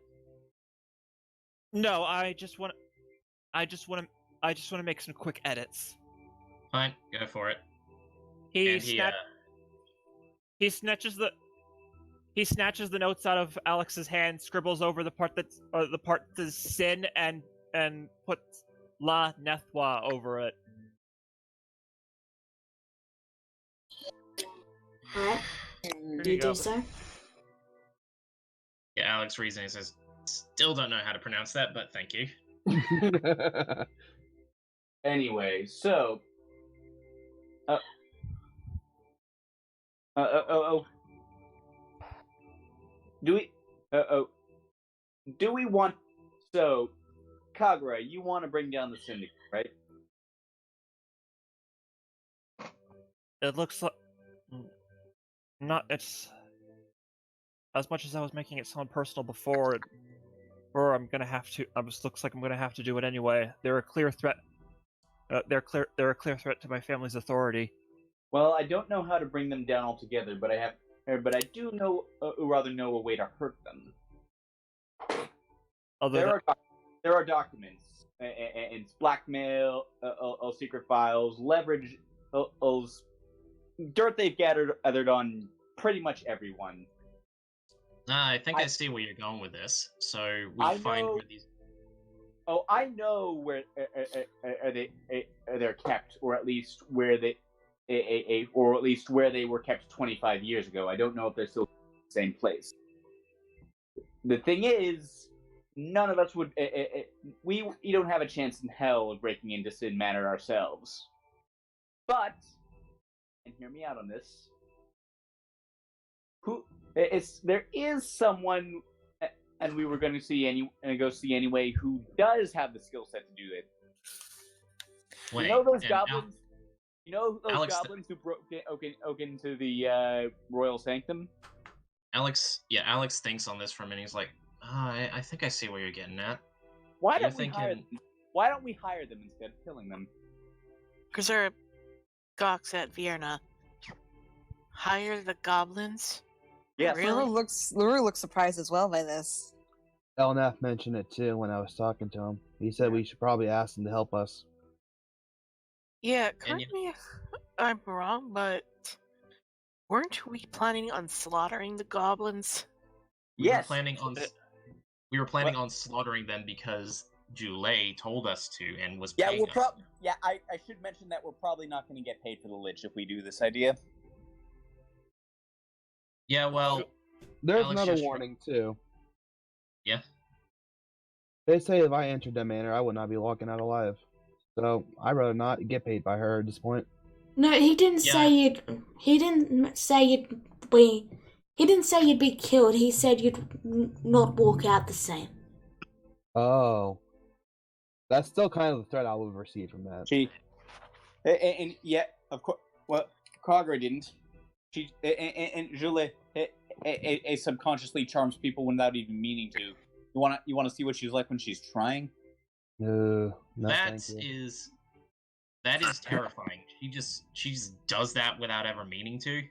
No, I just want to make some quick edits. Fine, go for it. He snatches the notes out of Alex's hand, scribbles over the part that's sin, and puts La Nethwa over it. Alright. Do you do so? Yeah, Alex reasoning says, still don't know how to pronounce that, but thank you. Anyway, so do we want, so Kagura, you want to bring down the syndicate, right? It looks like it's as much as I was making it sound personal before, or I'm gonna have to. Looks like I'm gonna have to do it anyway. They're a clear threat. They're a clear threat to my family's authority. Well, I don't know how to bring them down altogether, but I do know, rather know a way to hurt them. There are documents, and blackmail, secret files, leverage, dirt they've gathered on pretty much everyone. I think I see where you're going with this. So I find know- where these. Oh, I know where they're kept, or at least where they were kept 25 years ago. I don't know if they're still in the same place. The thing is, none of us would. We don't have a chance in hell of breaking into Sin Manor ourselves. But, and hear me out on this. There is someone, and we were going to go see anyway, who does have the skill set to do it. Wait, you know those and goblins? You know those Alex, goblins who broke into the royal sanctum? Alex thinks on this for a minute. He's like, I think I see where you're getting at. Why You're don't we thinking- hire them? Why don't we hire them instead of killing them? Because they're Gox at Vienna. Hire the goblins? Yes. Really? Luru looks surprised as well by this. Elnath mentioned it too when I was talking to him. He said we should probably ask them to help us. Yeah, correct me if I'm wrong, but weren't we planning on slaughtering the goblins? We were Yes. planning on slaughtering them because Julay told us to and was Yeah, paying us. I should mention that we're probably not going to get paid for the lich if we do this idea. Yeah, well, There's Alex, another just- warning too. Yeah. They say if I entered that manor, I would not be walking out alive. So I'd rather not get paid by her at this point. No, he didn't say you'd. He didn't say you'd be. He didn't say you'd be killed. He said you'd not walk out the same. Oh, That's still kind of the threat I would receive from that. She, and yet, of course, well, Kagra didn't. She and Julie subconsciously charms people without even meaning to. You wanna see what she's like when she's trying? No, That thank you. is terrifying. She just does that without ever meaning to.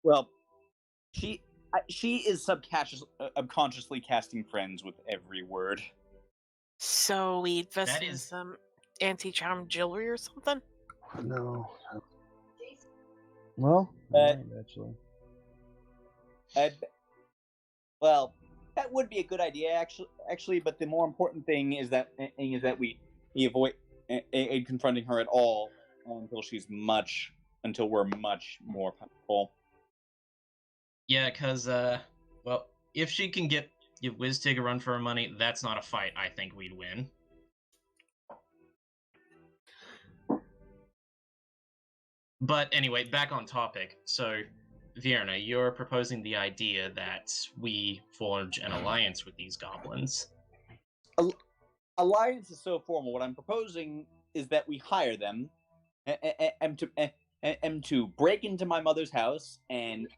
Well, she is subconsciously casting friends with every word. So we invest That in is- some anti-charm jewelry or something? No. Well, I might, actually. Well, that would be a good idea, actually. But the more important thing is that we avoid confronting her at all until we're much more powerful. Yeah, because well, if she can give Wiztig a run for her money, that's not a fight I think we'd win. But anyway, back on topic. So, Vierna, you're proposing the idea that we forge an alliance with these goblins. Alliance is so formal. What I'm proposing is that we hire them to break into my mother's house and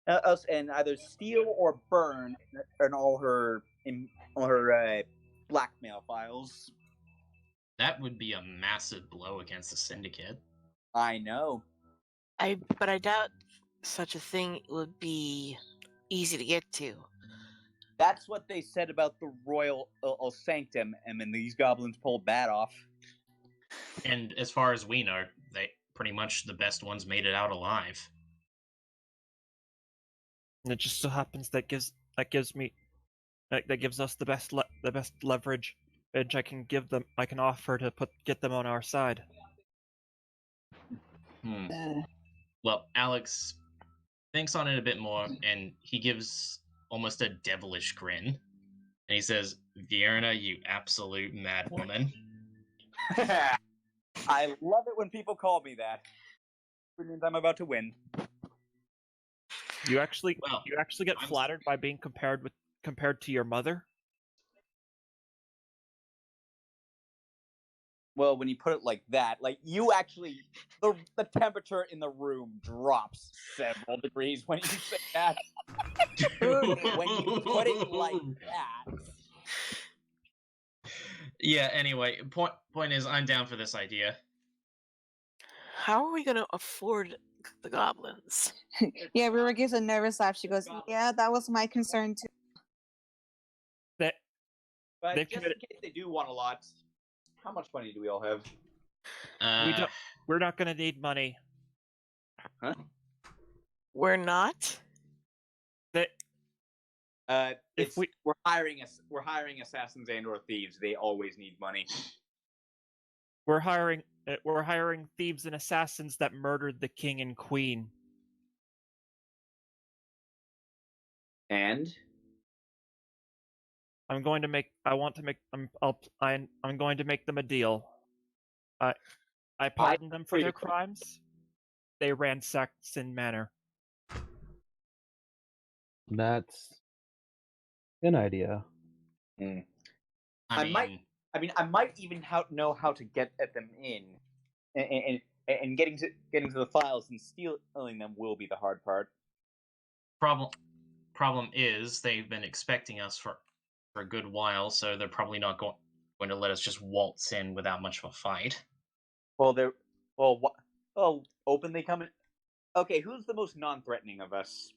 either steal or burn all her blackmail files. That would be a massive blow against the Syndicate. I know. But I doubt such a thing would be easy to get to. That's what they said about the Royal Sanctum, and then these goblins pulled that off. And as far as we know, they pretty much the best ones made it out alive. And it just so happens that gives us the best leverage, which I can offer to get them on our side. Well, Alex thinks on it a bit more, and he gives almost a devilish grin. And he says, Vierna, you absolute madwoman. I love it when people call me that. It means I'm about to win. You actually Well, get flattered by being compared to your mother? Well, when you put it like that, like you actually, the temperature in the room drops several degrees when you say that. When you put it like that. Yeah, anyway, point is, I'm down for this idea. How are we going to afford the goblins? Yeah, Rura gives a nervous laugh. She goes, "Yeah, that was my concern too." But They've just committed- in case they do want a lot, how much money do we all have? We're not going to need money. Huh? We're not? We're hiring assassins and/or thieves. They always need money. We're hiring thieves and assassins that murdered the king and queen. And I'm going to make them a deal. I pardon them for their crimes. They ransacked Sin Manor. That's an idea. I might even know how to get at them and getting to the files and stealing them will be the hard part. Problem is, they've been expecting us for a good while, so they're probably not going to let us just waltz in without much of a fight. Openly coming. Okay, who's the most non-threatening of us?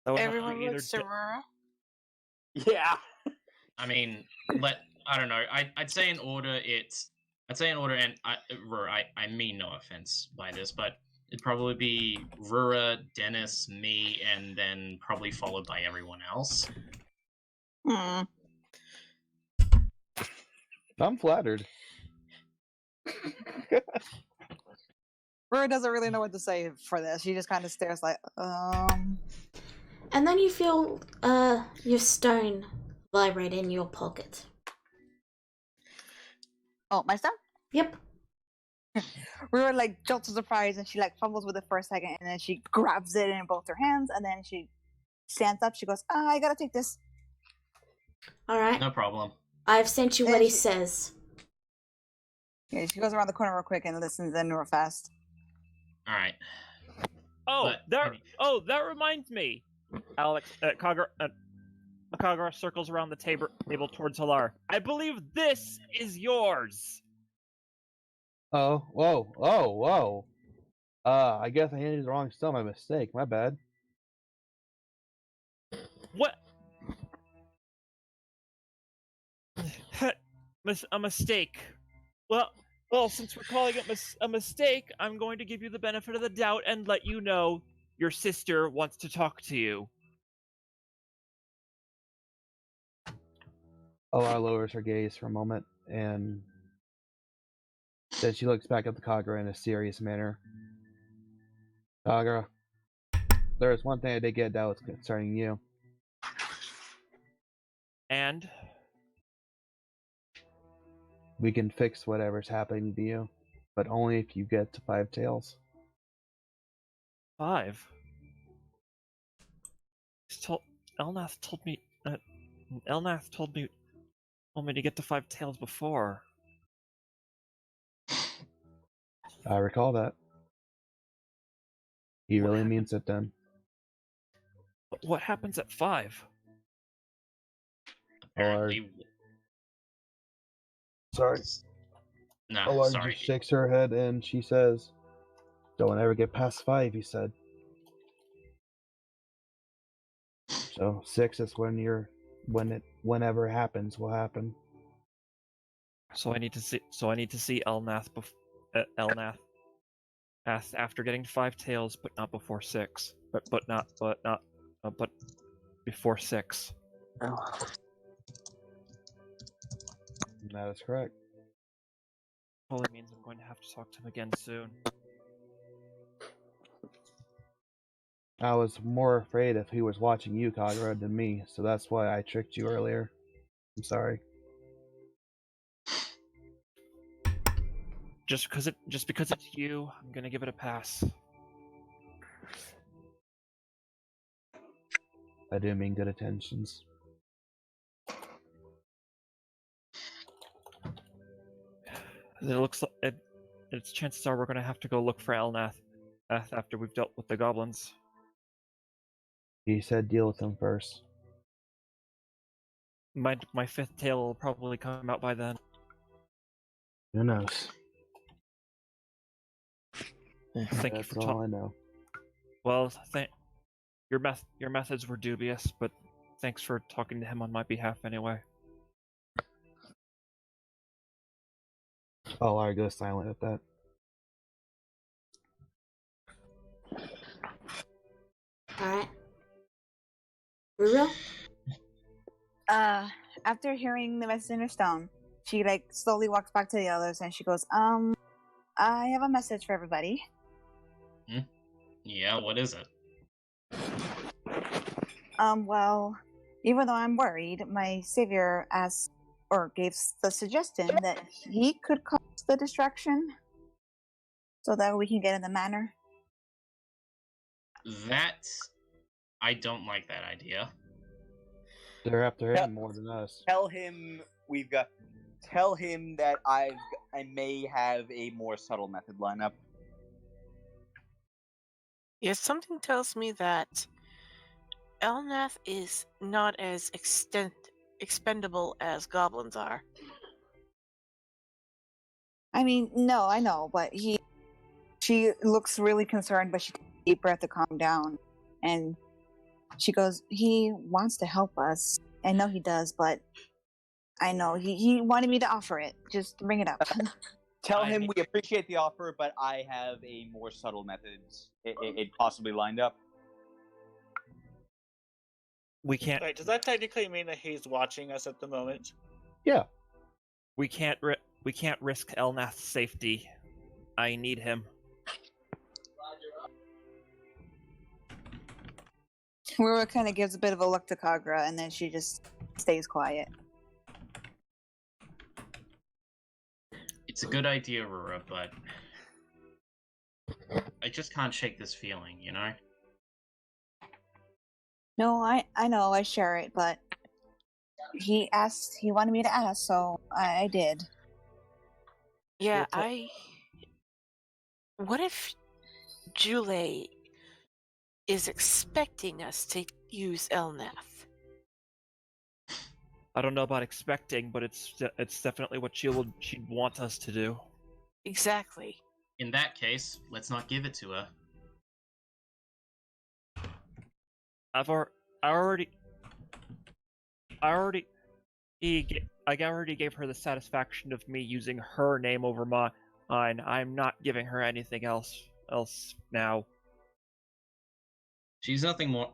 Everyone looks to Rura. Yeah. I mean, I don't know. I'd say in order, and I mean no offense by this, but it'd probably be Rura, Dennis, me, and then probably followed by everyone else. I'm flattered. Rura doesn't really know what to say for this. She just kind of stares like, And then you feel your stone vibrate in your pocket. Oh, my stuff? Yep. Rura like jolts of surprise and she like fumbles with it for a second and then she grabs it in both her hands and then she stands up. She goes, I gotta take this. Alright. No problem. I've sent you what he She- says. Yeah, she goes around the corner real quick and listens in real fast. All right. Oh, But- that reminds me. Alex, Kagura circles around the table towards Halar. I believe this is yours. Oh, whoa. I guess I handed you the wrong stone by mistake. My bad. What? A mistake. Well, since we're calling it a mistake, I'm going to give you the benefit of the doubt and let you know your sister wants to talk to you. Alara lowers her gaze for a moment, and then she looks back at the Kagura in a serious manner. Kagura, there is one thing I did get doubts concerning you. And We can fix whatever's happening to you, but only if you get to 5 tails. 5. Elnath told me. Elnath told me to get to 5 tails before. I recall that. He really means it then. What happens at 5? Apparently. Sorry. No, Alara sorry. just shakes her head and she says, "Don't ever get past 5," he said. So 6 is whenever it happens will happen. So I need to see Elnath Elnath after getting to 5 tails, but not before 6. But before 6. That is correct. Probably means I'm going to have to talk to him again soon. I was more afraid if he was watching you, Kagura, than me, so that's why I tricked you earlier. I'm sorry. Just because it's you, I'm gonna give it a pass. I do mean good intentions. It looks like its chances are we're gonna have to go look for Elnath after we've dealt with the goblins. He said deal with him first. My 5th tail will probably come out by then. Who knows? Thank you That's for all talking. I know. Well, your methods were dubious, but thanks for talking to him on my behalf anyway. Alara goes silent at that. Alright. Ruro? After hearing the message in her stone, she slowly walks back to the others and she goes, I have a message for everybody. Yeah, what is it? Well, even though I'm worried, my savior asked or gave the suggestion that he could cause the distraction so that we can get in the manor. I don't like that idea. They're after him Yeah. more than us. Tell him that I may have a more subtle method lineup. Yes, something tells me that Elnath is not as expendable as goblins are. I mean, no, I know, but she looks really concerned, but she takes a deep breath to calm down. And she goes, he wants to help us. I know he does, but I know he wanted me to offer it. Just bring it up. Tell him we appreciate the offer, but I have a more subtle method it possibly lined up. We can't. Wait, does that technically mean that he's watching us at the moment? Yeah. We can't risk Elnath's safety. I need him. Rura kind of gives a bit of a look to Kagura, and then she just stays quiet. It's a good idea, Aurora, but I just can't shake this feeling, you know? No, I know, I share it, but he asked. He wanted me to ask, so I did. Yeah, What if Jule is expecting us to use Elnath? I don't know about expecting, but it's definitely what she'd want us to do. Exactly. In that case, let's not give it to her. I already gave her the satisfaction of me using her name over mine. I'm not giving her anything else now. She's nothing more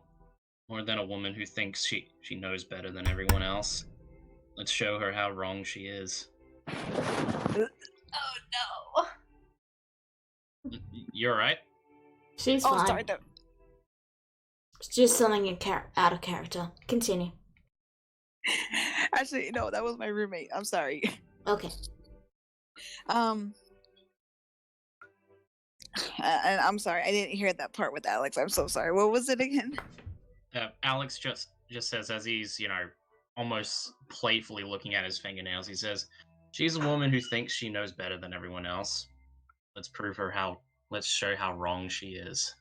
than a woman who thinks she knows better than everyone else. Let's show her how wrong she is. Oh no. You're right. She's Oh, fine. sorry. It's just something out of character. Continue. Actually, no, that was my roommate. I'm sorry. Okay. And I'm sorry, I didn't hear that part with Alex. I'm so sorry. What was it again? Alex just says, as he's almost playfully looking at his fingernails, he says, "She's a woman who thinks she knows better than everyone else. Let's show how wrong she is."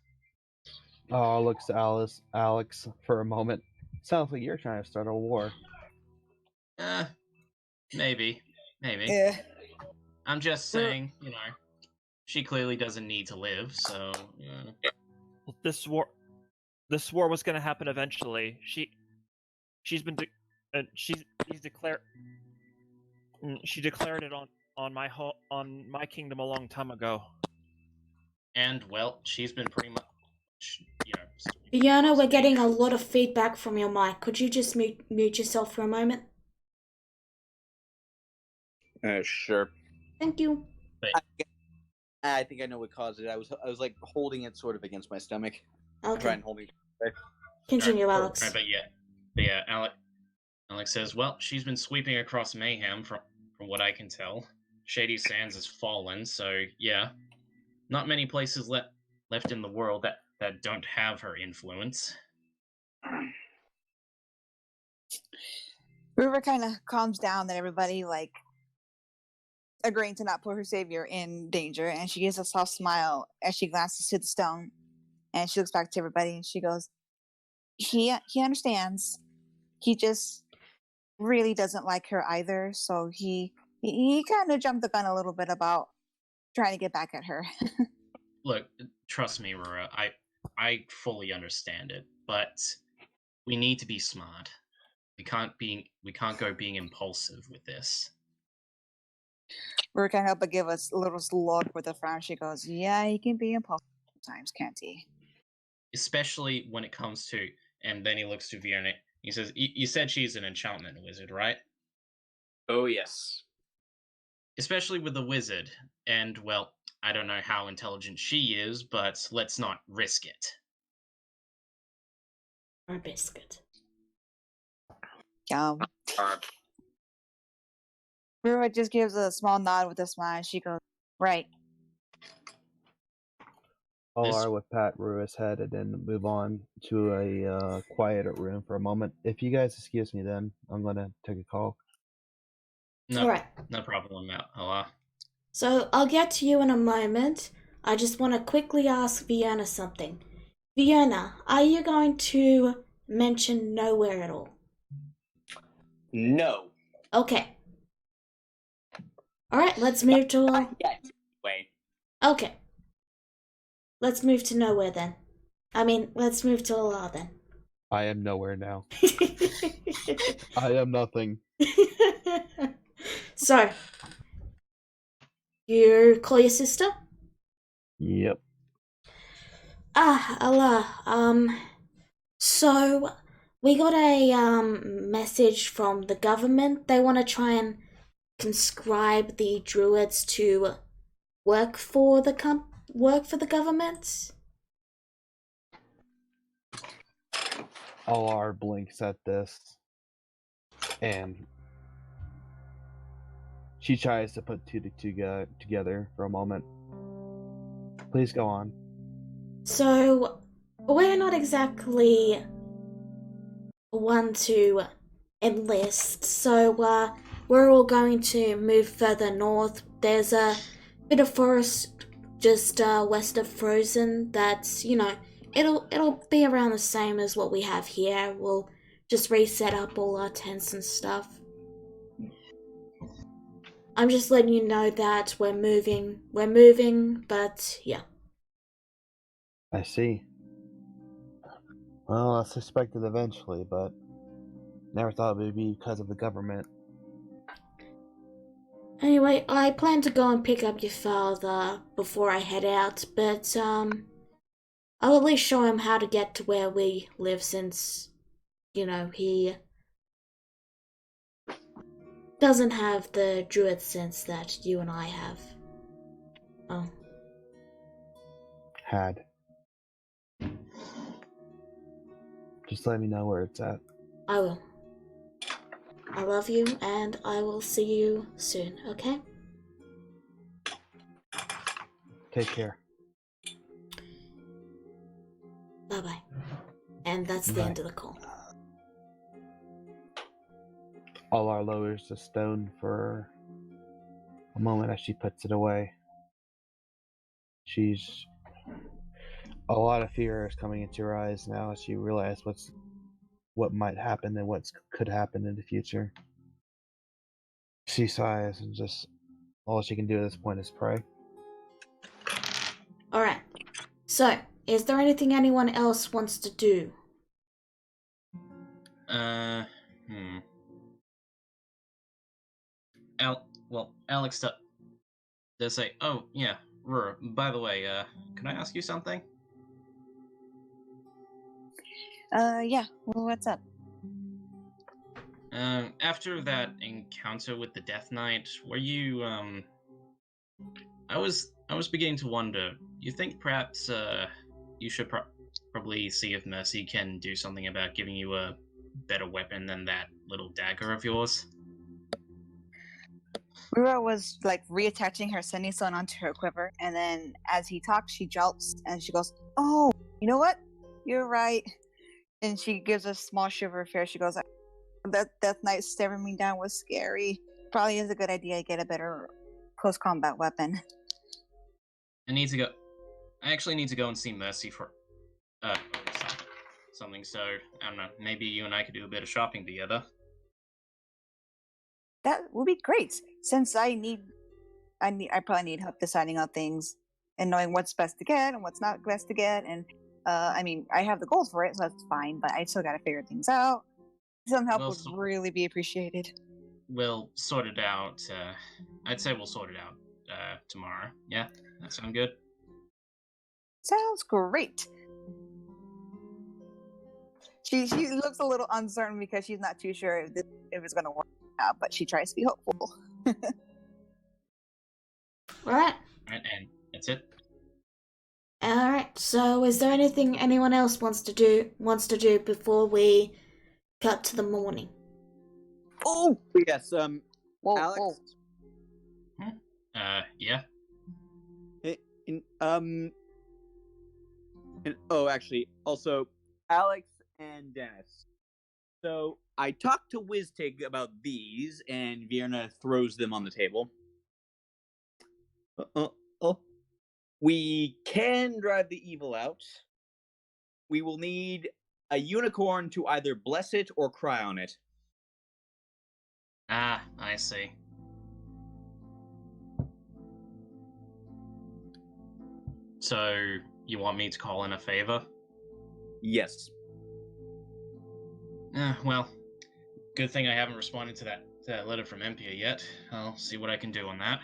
Oh, looks to Alex for a moment. Sounds like you're trying to start a war. Maybe. Yeah. I'm just saying, she clearly doesn't need to live, so. Well, this war was going to happen eventually. She declared it on my kingdom a long time ago. And well, she's been pretty much, Fiona, we're getting a lot of feedback from your mic. Could you just mute yourself for a moment? Sure. Thank you. I think I know what caused it. I was like holding it sort of against my stomach. Try Okay. and hold me. Continue, Alex. Right, but yeah, Alex says, well, she's been sweeping across Mayhem from what I can tell. Shady Sands has fallen, so yeah, not many places left in the world that don't have her influence. River kind of calms down that everybody agreeing to not put her savior in danger, and she gives a soft smile as she glances to the stone, and she looks back to everybody and she goes, he understands. He just really doesn't like her either, so he kind of jumped the gun a little bit about trying to get back at her. Look, trust me, Rura, I fully understand it, but we need to be smart. We can't go being impulsive with this. River can't help but give us a little look with a frown. She goes, yeah, he can be impulsive sometimes, can't he? Especially when it comes to, and then he looks to Vierne. He says, you said she's an enchantment wizard, right? Oh, yes. Especially with the wizard. And, well, I don't know how intelligent she is, but let's not risk it. Or a biscuit. River just gives a small nod with a smile. She goes, right. Olar would pat Rua's head and then move on to a quieter room for a moment. If you guys excuse me, then I'm gonna take a call. No, Alright. No problem, Olar. So I'll get to you in a moment. I just want to quickly ask Fiona something. Fiona, are you going to mention nowhere at all? No. Okay. Alright, let's move to... Not yet. Wait. Okay. Let's move to nowhere then. Let's move to Olar then. I am nowhere now. I am nothing. So, you call your sister? Yep. Allah. So we got a message from the government. They want to try and conscribe the druids to work for the government. Olar blinks at this, and she tries to put two together for a moment. Please go on. So we're not exactly one to enlist. So we're all going to move further north. There's a bit of forest just west of Frozen that's, it'll be around the same as what we have here. We'll just reset up all our tents and stuff. I'm just letting you know that we're moving, but yeah. I see. Well, I suspected eventually, but never thought it would be because of the government. Anyway, I plan to go and pick up your father before I head out, but I'll at least show him how to get to where we live since, he doesn't have the druid sense that you and I have. Oh. Had. Just let me know where it's at. I will. I love you, and I will see you soon, okay? Take care. Bye-bye. And that's the end of the call. Alar lowers the stone for a moment as she puts it away. A lot of fear is coming into her eyes now as she realizes what might happen and what could happen in the future. She sighs and just all she can do at this point is pray. Alright. So, is there anything anyone else wants to do? Alex does say, "Oh yeah, Rur, by the way, can I ask you something?" Yeah. Well, what's up? After that encounter with the Death Knight, were you I was beginning to wonder. You think perhaps you should probably see if Mercy can do something about giving you a better weapon than that little dagger of yours? Rura was like reattaching her sending stone onto her quiver, and then as he talks, she jolts and she goes, "Oh, you know what? You're right." And she gives a small shiver of fear. She goes, "That Death Knight staring me down was scary. Probably is a good idea to get a better close combat weapon." I actually need to go and see Mercy for something. So I don't know. Maybe you and I could do a bit of shopping together. That would be great. Since I probably need help deciding on things and knowing what's best to get and what's not best to get. And I have the gold for it, so that's fine. But I still got to figure things out. Some help would really be appreciated. We'll sort it out. I'd say we'll sort it out tomorrow. Yeah, that sound good? Sounds great. She looks a little uncertain because she's not too sure if it's going to work out, but she tries to be hopeful. Alright. And that's it. Alright, so is there anything anyone else wants to do before we cut to the morning? Oh yes, Whoa, Alex. whoa. Yeah. Actually, also Alex and Dennis. So I talked to WizTig about these, and Vierna throws them on the table. We can drive the evil out. We will need a unicorn to either bless it or cry on it. Ah, I see. So, you want me to call in a favor? Yes. Well, good thing I haven't responded to that letter from Empia yet. I'll see what I can do on that.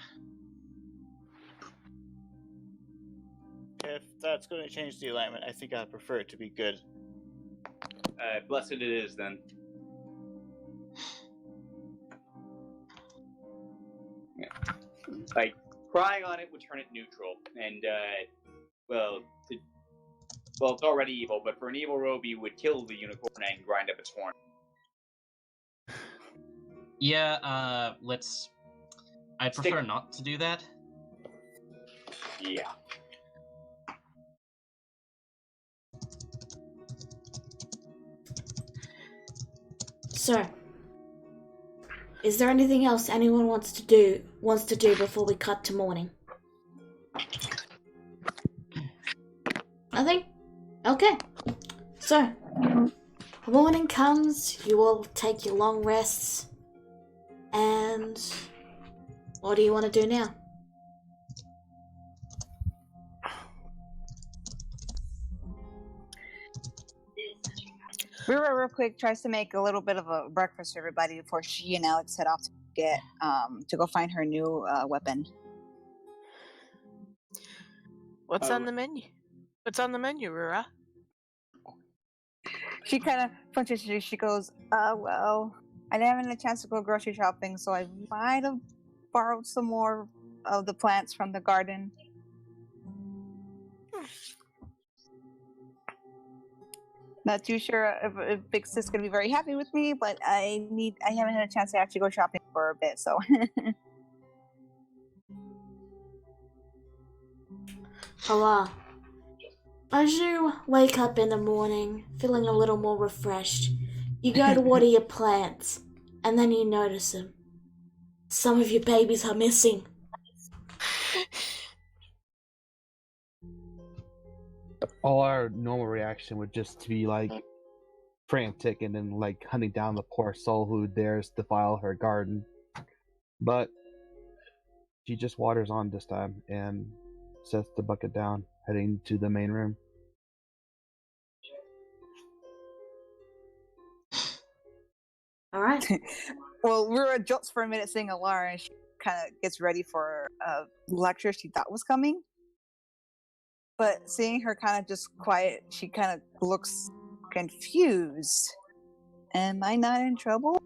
If that's going to change the alignment, I think I prefer it to be good. Blessed it is, then. Yeah. Like, crying on it would turn it neutral, and, it's already evil, but for an evil robe, you would kill the unicorn and grind up its horn. Yeah, I'd prefer not to do that. Yeah. So, Is there anything else anyone wants to do before we cut to morning? Nothing? Okay. So, morning comes, you all take your long rests, and what do you want to do now? Rira, real quick, tries to make a little bit of a breakfast for everybody before she and Alex head off to get to go find her new weapon. What's on the menu? What's on the menu, Rura? She kind of punches you. She goes, well, I didn't have a chance to go grocery shopping, so I might have borrowed some more of the plants from the garden. Not too sure if Big Sis gonna be very happy with me, but I haven't had a chance to actually go shopping for a bit, so. Hola. As you wake up in the morning, feeling a little more refreshed, you go to water your plants, and then you notice them. Some of your babies are missing. All our normal reaction would just be like frantic and then like hunting down the poor soul who dares defile her garden. But she just waters on this time and sets the bucket down, heading to the main room. Alright. Well, Rura jolts for a minute seeing Alara, and she kind of gets ready for a lecture she thought was coming. But seeing her kind of just quiet, she kind of looks confused. Am I not in trouble?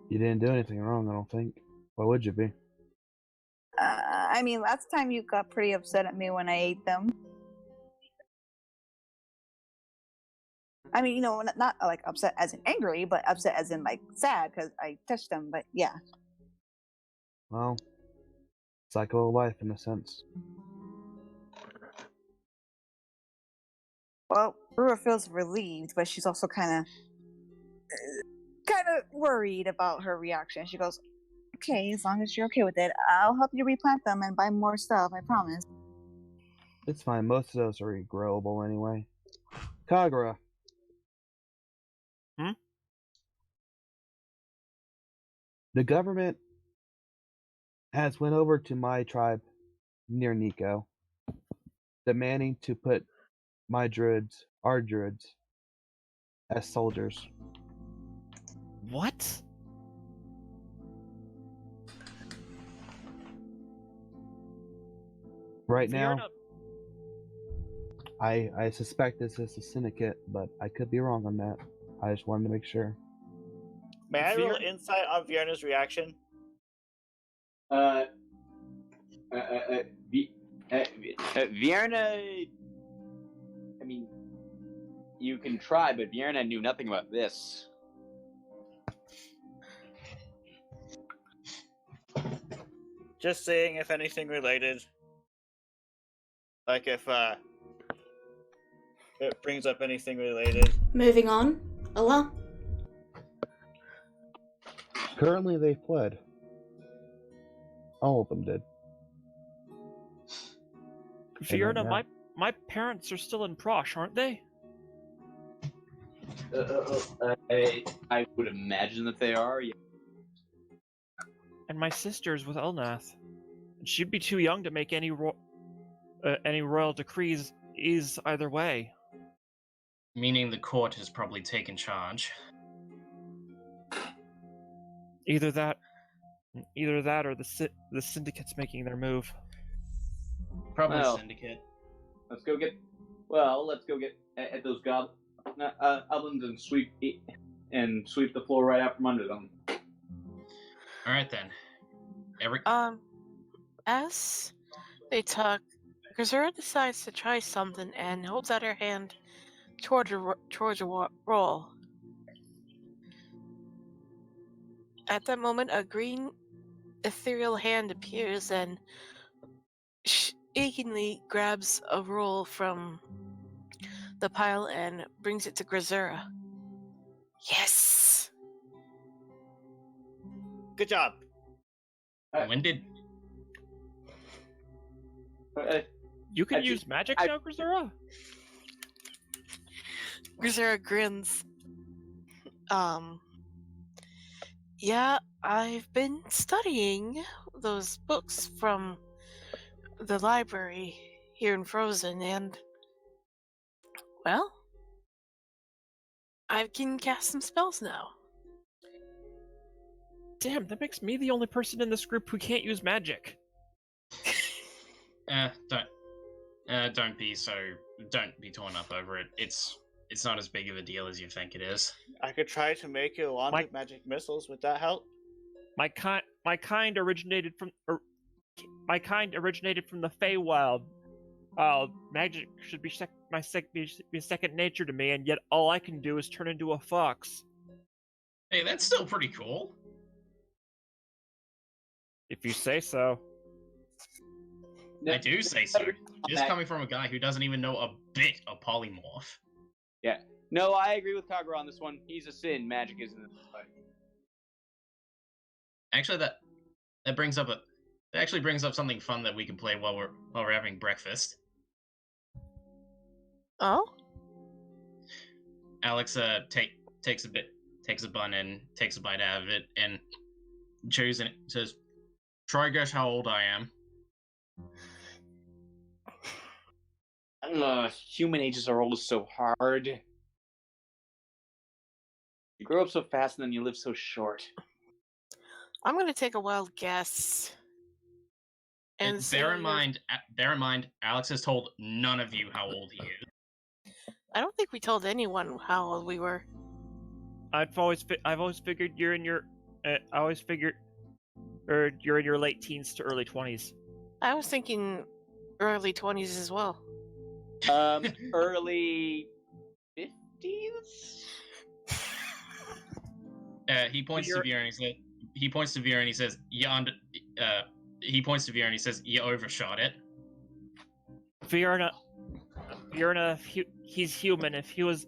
You didn't do anything wrong, I don't think. Why would you be? I mean, last time you got pretty upset at me when I ate them. I mean, not like upset as in angry, but upset as in like sad because I touched them, but yeah. Well, cycle of life in a sense. Well, Rura feels relieved, but she's also kind of worried about her reaction. She goes, okay, as long as you're okay with it, I'll help you replant them and buy more stuff, I promise. It's fine, most of those are regrowable anyway. Kagura. The government has went over to my tribe near Nico, demanding to put my druids, our druids, as soldiers. What? Right now, I suspect this is a syndicate, but I could be wrong on that. I just wanted to make sure. May I roll insight on Vierna's reaction? Vierna. I mean, you can try, but Vierna knew nothing about this. Just seeing if anything related. Like if it brings up anything related. Moving on. Allah? Currently, they fled. All of them did. Fiona, my parents are still in Prosh, aren't they? I would imagine that they are. Yeah. And my sister's with Elnath. She'd be too young to make any royal decrees either way. Meaning the court has probably taken charge. Either that or the syndicate's making their move. Probably syndicate. Let's go get at those goblins and sweep the floor right out from under them. All right then. As they talk, Gazura decides to try something and holds out her hand towards a roll. At that moment, a green, ethereal hand appears and achingly grabs a roll from the pile and brings it to Grazura. Yes! Good job. When did... You can Actually, use magic I- now, Grisera? Grisera grins. Yeah, I've been studying those books from the library here in Frozen, and, well, I can cast some spells now. Damn, that makes me the only person in this group who can't use magic. Don't be torn up over it. It's not as big of a deal as you think it is. I could try to make you a wand My- of magic missiles. Would that help? My kind originated from the Feywild. Magic should be second nature to me, and yet all I can do is turn into a fox. Hey, that's still pretty cool. If you say so. I do say so. Just coming from a guy who doesn't even know a bit of polymorph. Yeah. No, I agree with Kagura on this one. He's a sin. Magic isn't. Actually, that actually brings up something fun that we can play while we're having breakfast. Oh? Alex takes a bun and takes a bite out of it and chews and says, "Try guess how old I am." Human ages are always so hard. You grow up so fast and then you live so short. I'm gonna take a wild guess. And Bear in mind, Alex has told none of you how old he is. I don't think we told anyone how old we were. I've always figured you're in your you're in your late teens to early 20s. I was thinking early 20s as well. Early 50s? He points to Vera and he says, "You overshot it." Fiona, he's human. If he was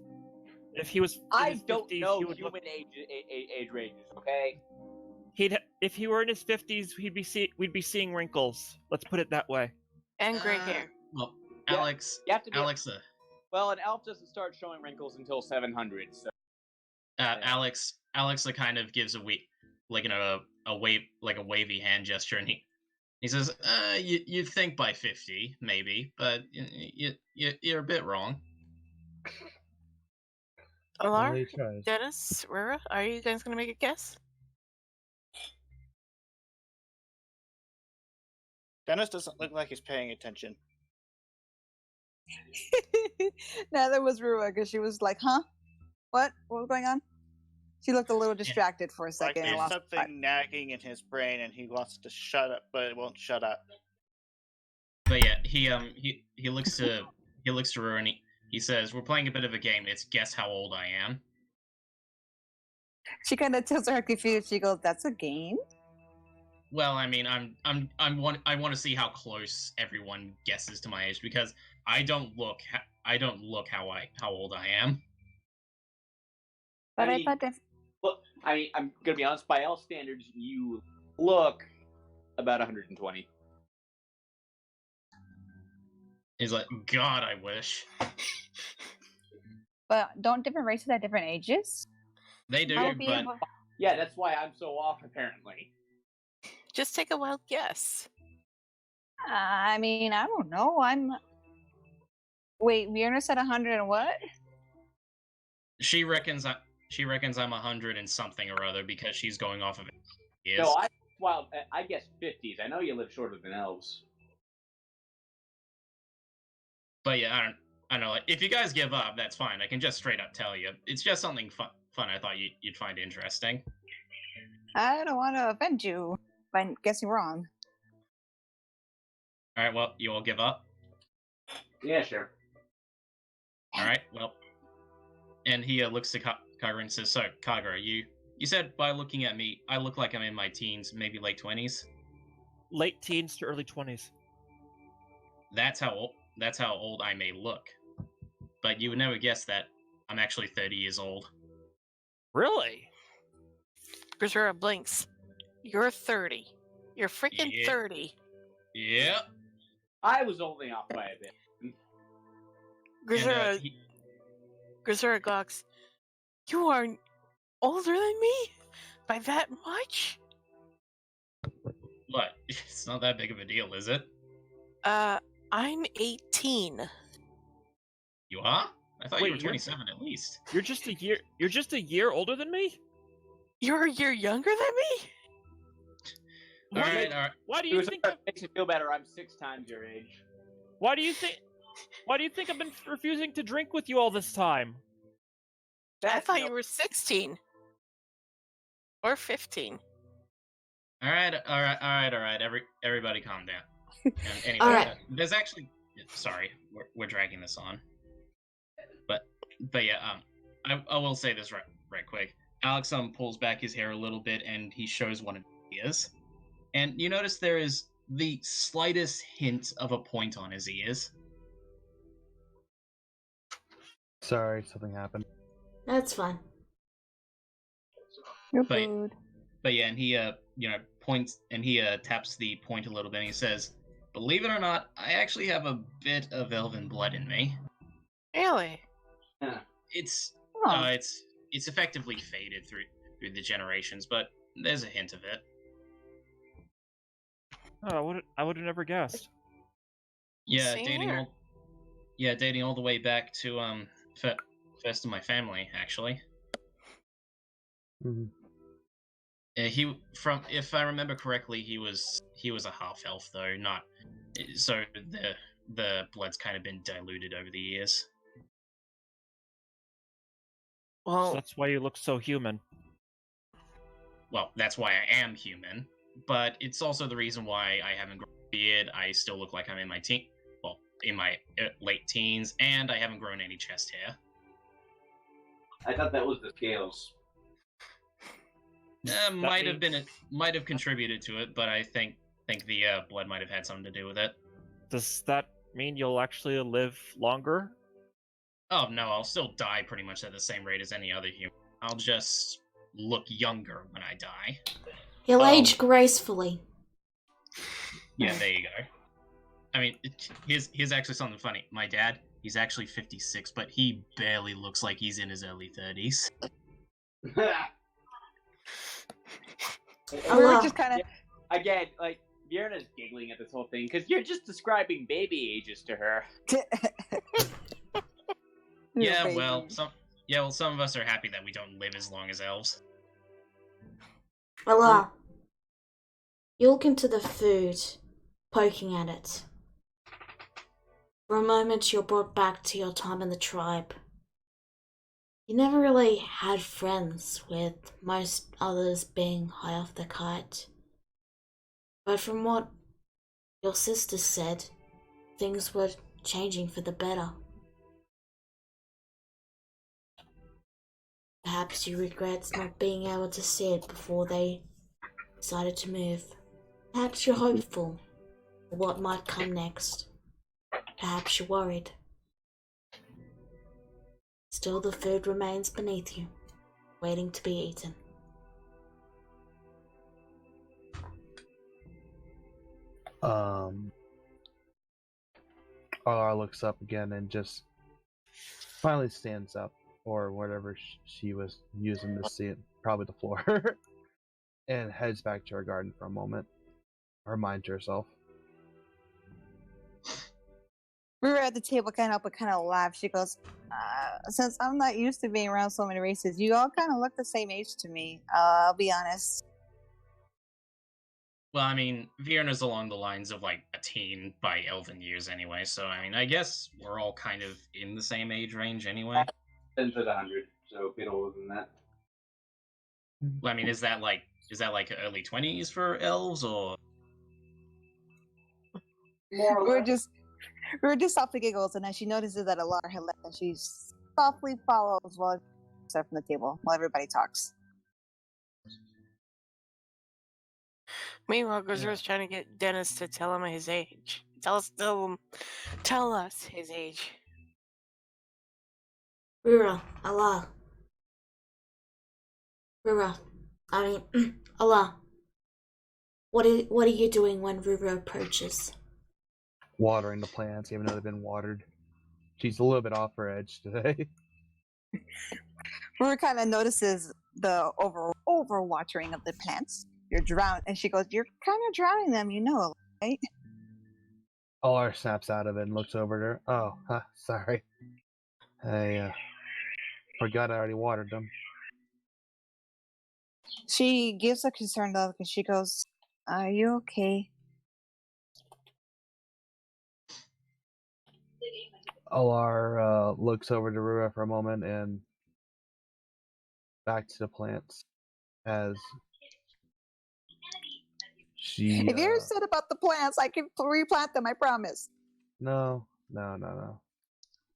in I his don't 50s, know he would human look, age ranges, okay? if he were in his 50s, we'd be seeing wrinkles. Let's put it that way. And gray hair. Well, Yeah, Alex, You have to be. Alexa, Well, an elf doesn't start showing wrinkles until 700, so. Alexa kind of gives a wavy hand gesture, and he says, "You think by 50, maybe, but you're a bit wrong." Alar, Well, he tries. Dennis, Rara, are you guys gonna make a guess? Dennis doesn't look like he's paying attention. Neither was Rua, because she was like, huh? What? What was going on? She looked a little distracted for a Like second. and there's lost something nagging in his brain, and he wants to shut up, but it won't shut up. But yeah, he looks to Rue and he says, "We're playing a bit of a game. It's guess how old I am." She kind of tilts her head confused. She goes, "That's a game." Well, I mean, I want to see how close everyone guesses to my age because I don't look how old I am. But I I mean- thought that Look, I'm gonna be honest, by all standards, you look about 120. He's like, "God, I wish." But don't different races have different ages? They do, I would be but able- Yeah, that's why I'm so off, apparently. Just take a wild guess. I mean, I don't know. Wait, Myrna said 100 and what? she reckons I'm 100 and something or other because she's going off of it. No, I guess 50s. I know you live shorter than elves. But yeah, I don't know. Like, if you guys give up, that's fine. I can just straight up tell you. It's just something fun. I thought you'd find interesting. I don't want to offend you by guessing wrong. All right. Well, you all give up. Yeah, sure. All right. Well, and he looks to Kagura and says, "So, Kagura, you said by looking at me, I look like I'm in my teens, maybe late 20s. Late teens to early 20s. That's how old I may look. But you would never guess that I'm actually 30 years old." Really? Grisera blinks. You're 30. You're freaking Yeah. 30. Yep. I was only off by a bit. Grisera, Grisera Gox, you are older than me? By that much? What? It's not that big of a deal, is it? I'm 18. You are? I thought Wait, you were you're- 27 at least. You're just a year older than me? You're a year younger than me? All right. Why do you think Makes you feel better. I'm 6 times your age. why do you think I've been refusing to drink with you all this time? I thought you were 16. Or 15. All right. Everybody, calm down. And anyway, All right. there's actually. Sorry, we're dragging this on. But yeah, I will say this right quick. Alex pulls back his hair a little bit and he shows one of his ears, and you notice there is the slightest hint of a point on his ears. Sorry, something happened. That's fine. You're But- food. But yeah, and he points and he taps the point a little bit and he says, "Believe it or not, I actually have a bit of elven blood in me. Really? It's Oh. it's effectively faded through the generations, but there's a hint of it. Oh, I would have never guessed. Yeah, Same dating here. dating all the way back to first of my family actually. Mhm. If I remember correctly, he was a half elf though, not so the blood's kind of been diluted over the years. So Well, that's why you look so human. Well, that's why I am human, but it's also the reason why I haven't grown a beard. I still look like I'm in my late teens, and I haven't grown any chest hair. I thought that was the scales. Might have contributed to it, but I think the blood might have had something to do with it. Does that mean you'll actually live longer? Oh no, I'll still die pretty much at the same rate as any other human. I'll just look younger when I die. He'll Oh. age gracefully. Yeah, there you go. I mean, here's actually something funny. My dad, he's actually 56, but he barely looks like he's in his early 30s. We were Allah. just kind of. Again, like, Vierna's giggling at this whole thing because you're just describing baby ages to her. Yeah, well, some of us are happy that we don't live as long as elves. Allah. You look into the food, poking at it. For a moment, you're brought back to your time in the tribe. You never really had friends, with most others being high off the kite. But from what your sister said, things were changing for the better. Perhaps you regret not being able to see it before they decided to move. Perhaps you're hopeful for what might come next. Perhaps you're worried. Still, the food remains beneath you, waiting to be eaten. Alara looks up again and just finally stands up, or whatever she was using to see it, probably the floor, and heads back to her garden for a moment. Her mind to herself. We were at the table, kind of up, but kind of laughed. She goes, "Since I'm not used to being around so many races, you all kind of look the same age to me. I'll be honest." Well, I mean, Vierna's along the lines of like a teen by elven years anyway, so I mean, I guess we're all kind of in the same age range anyway. 10 to the 100, so a bit older than that. Well, I mean, is that like early 20s for elves, or We're just off the giggles, and then she notices that Alara had left, and she softly follows while stuff from the table while everybody talks. meanwhile, Gazer's trying to get Dennis to tell him his age. Tell us his age. Rira, Allah. Allah. What are you doing when Ruru approaches? Watering the plants, even though they've been watered. She's a little bit off her edge today. Ruru kind of notices the overwatering of the plants. You're drowned, and she goes, "You're kind of drowning them, you know, right?" Alar snaps out of it and looks over at her. Oh, sorry. I forgot I already watered them. She gives a concerned look, and she goes, "Are you okay?" Alar looks over to Rura for a moment and back to the plants as she. If you're upset about the plants, I can replant them. I promise. No.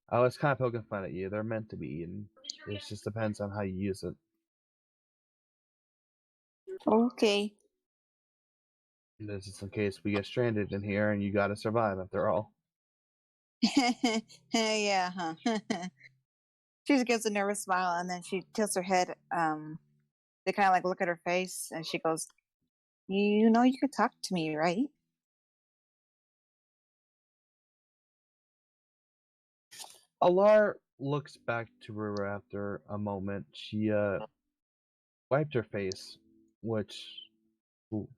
I was kind of poking fun at you. They're meant to be eaten. It just depends on how you use it. Okay. This is in case we get stranded in here and you gotta survive after all. Yeah, huh? She just gives a nervous smile, and then she tilts her head. They kind of like look at her face, and she goes, "You know, you could talk to me, right?" Alar looks back to Rura after a moment. She wiped her face, which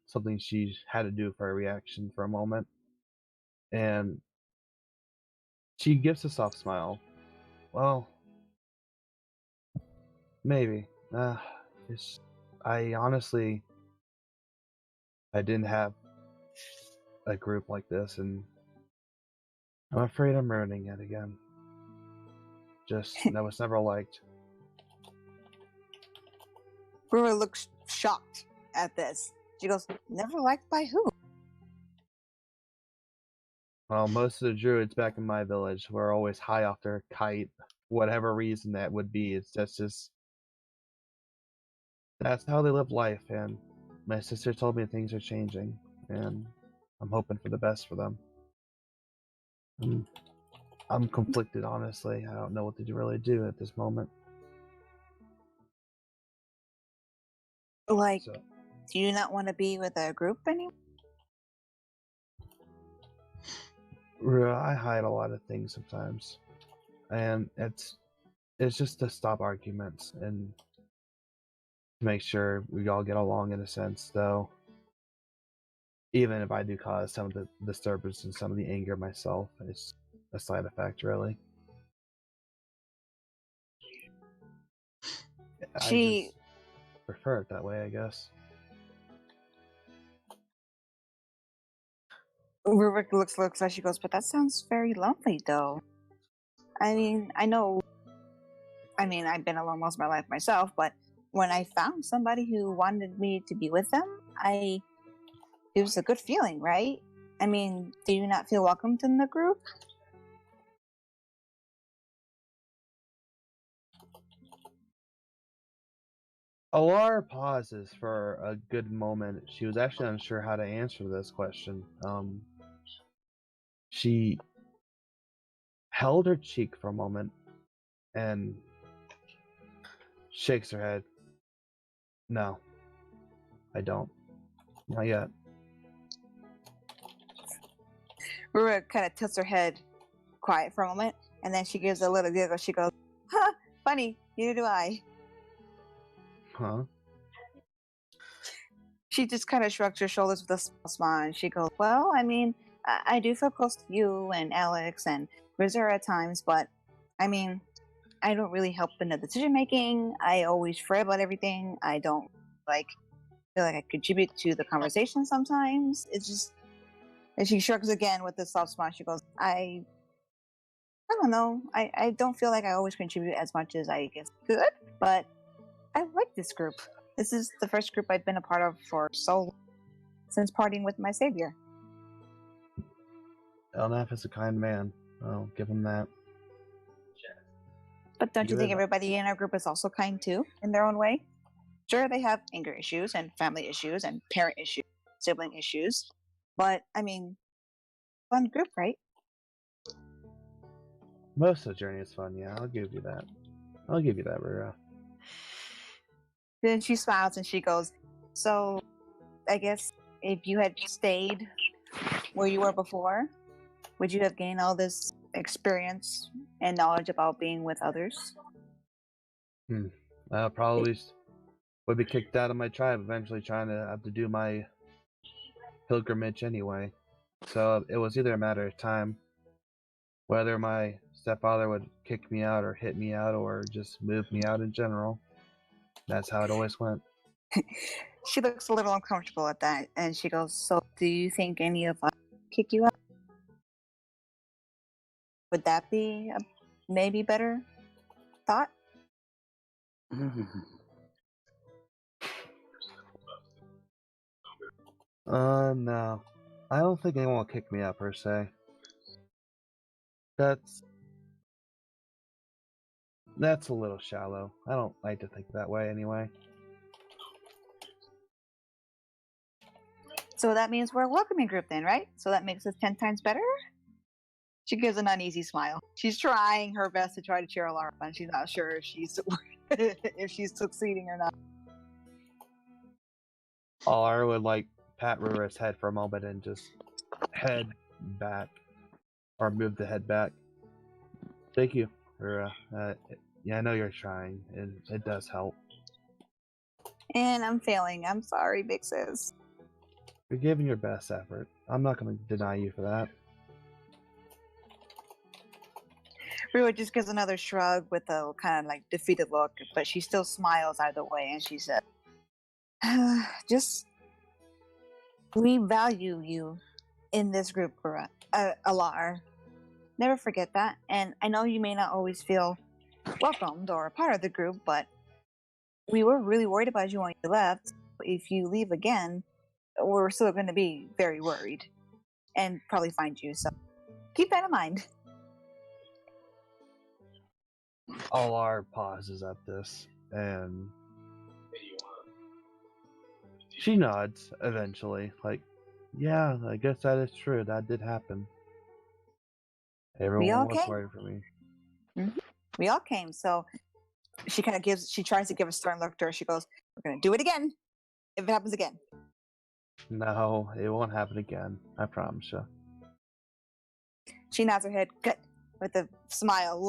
something she had to do for a reaction for a moment, and she gives a soft smile. Well, maybe. I honestly, I didn't have a group like this, and I'm afraid I'm ruining it again. Just that was never liked. Rura looks shocked at this. She goes, "Never liked by who?" Well, most of the druids back in my village were always high off their kite, whatever reason that would be. That's how they live life, and my sister told me things are changing, and I'm hoping for the best for them. I'm conflicted, honestly. I don't know what to really do at this moment. Like, So, do you not want to be with a group anymore? I hide a lot of things sometimes, and it's just to stop arguments and to make sure we all get along in a sense, though. Even if I do cause some of the disturbance and some of the anger myself, it's a side effect, really. I just prefer it that way, I guess. Ruvik looks like she goes, "But that sounds very lonely, though." I mean, I've been alone most of my life myself, but when I found somebody who wanted me to be with them, it was a good feeling, right? I mean, do you not feel welcomed in the group? Alar pauses for a good moment. She was actually unsure how to answer this question. She held her cheek for a moment and shakes her head. No, I don't. Not yet. Rura kind of tilts her head quiet for a moment, and then she gives a little giggle. She goes, "Huh, funny, neither do I." Huh? She just kind of shrugs her shoulders with a small smile, and she goes, "Well, I do feel close to you and Alex and Rizzer at times, but I don't really help in the decision making. I always fret about everything. I don't feel like I contribute to the conversation sometimes. It's just..." And she shrugs again with a soft smile. She goes, I don't know. I don't feel like I always contribute as much as I guess could, but I like this group. This is the first group I've been a part of for so long, since partying with my savior. Elnath is a kind man. I'll give him that. But don't you think Good. everybody in our group is also kind too, in their own way? Sure, they have anger issues and family issues and parent issues, sibling issues, but fun group, right? Most of the journey is fun, yeah. I'll give you that. Rura. Then she smiles and she goes, "So, I guess if you had stayed where you were before, would you have gained all this experience and knowledge about being with others? I probably would be kicked out of my tribe eventually, trying to have to do my pilgrimage anyway. So it was either a matter of time whether my stepfather would kick me out or hit me out or just move me out in general. That's how it always went. She looks a little uncomfortable at that, and she goes, "So, do you think any of us kick you out? Would that be a maybe better thought?" No. I don't think anyone will kick me out per se. That's a little shallow. I don't like to think that way anyway. So that means we're a welcoming group then, right? So that makes us 10 times better? She gives an uneasy smile. She's trying her best to try to cheer Alara up, and she's not sure if she's if she's succeeding or not. Alara would pat Rura's head for a moment and just head back, or move the head back. Thank you, Rura. Yeah, I know you're trying, and it does help. And I'm failing. I'm sorry, Big Sis. You're giving your best effort. I'm not going to deny you for that. Rua just gives another shrug with a kind of defeated look, but she still smiles either way, and she said, we value you in this group, Alar. Never forget that. And I know you may not always feel welcomed or a part of the group, but we were really worried about you when you left. If you leave again, we're still going to be very worried and probably find you. So keep that in mind. Alar pauses at this, and she nods eventually, yeah, I guess that is true. That did happen. Everyone was worried for me. Mm-hmm. We all came, so she tries to give a stern look to her. She goes, "We're going to do it again if it happens again." No, it won't happen again. I promise you. She nods her head, good, with a smile,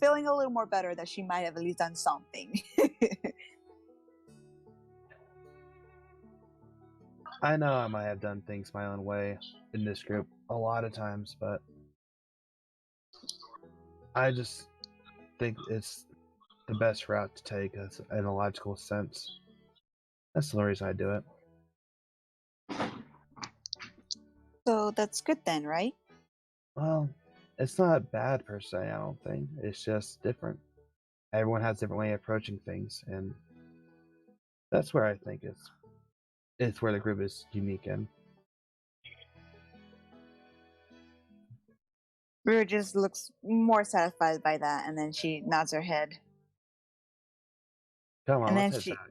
feeling a little more better that she might have at least done something. I know I might have done things my own way in this group a lot of times, but I just think it's the best route to take in a logical sense. That's the reason I do it. So that's good then, right? Well, it's not bad per se, I don't think. It's just different. Everyone has a different way of approaching things, and that's where I think it's where the group is unique in. Rura just looks more satisfied by that, and then she nods her head. Come on, and then let's head back.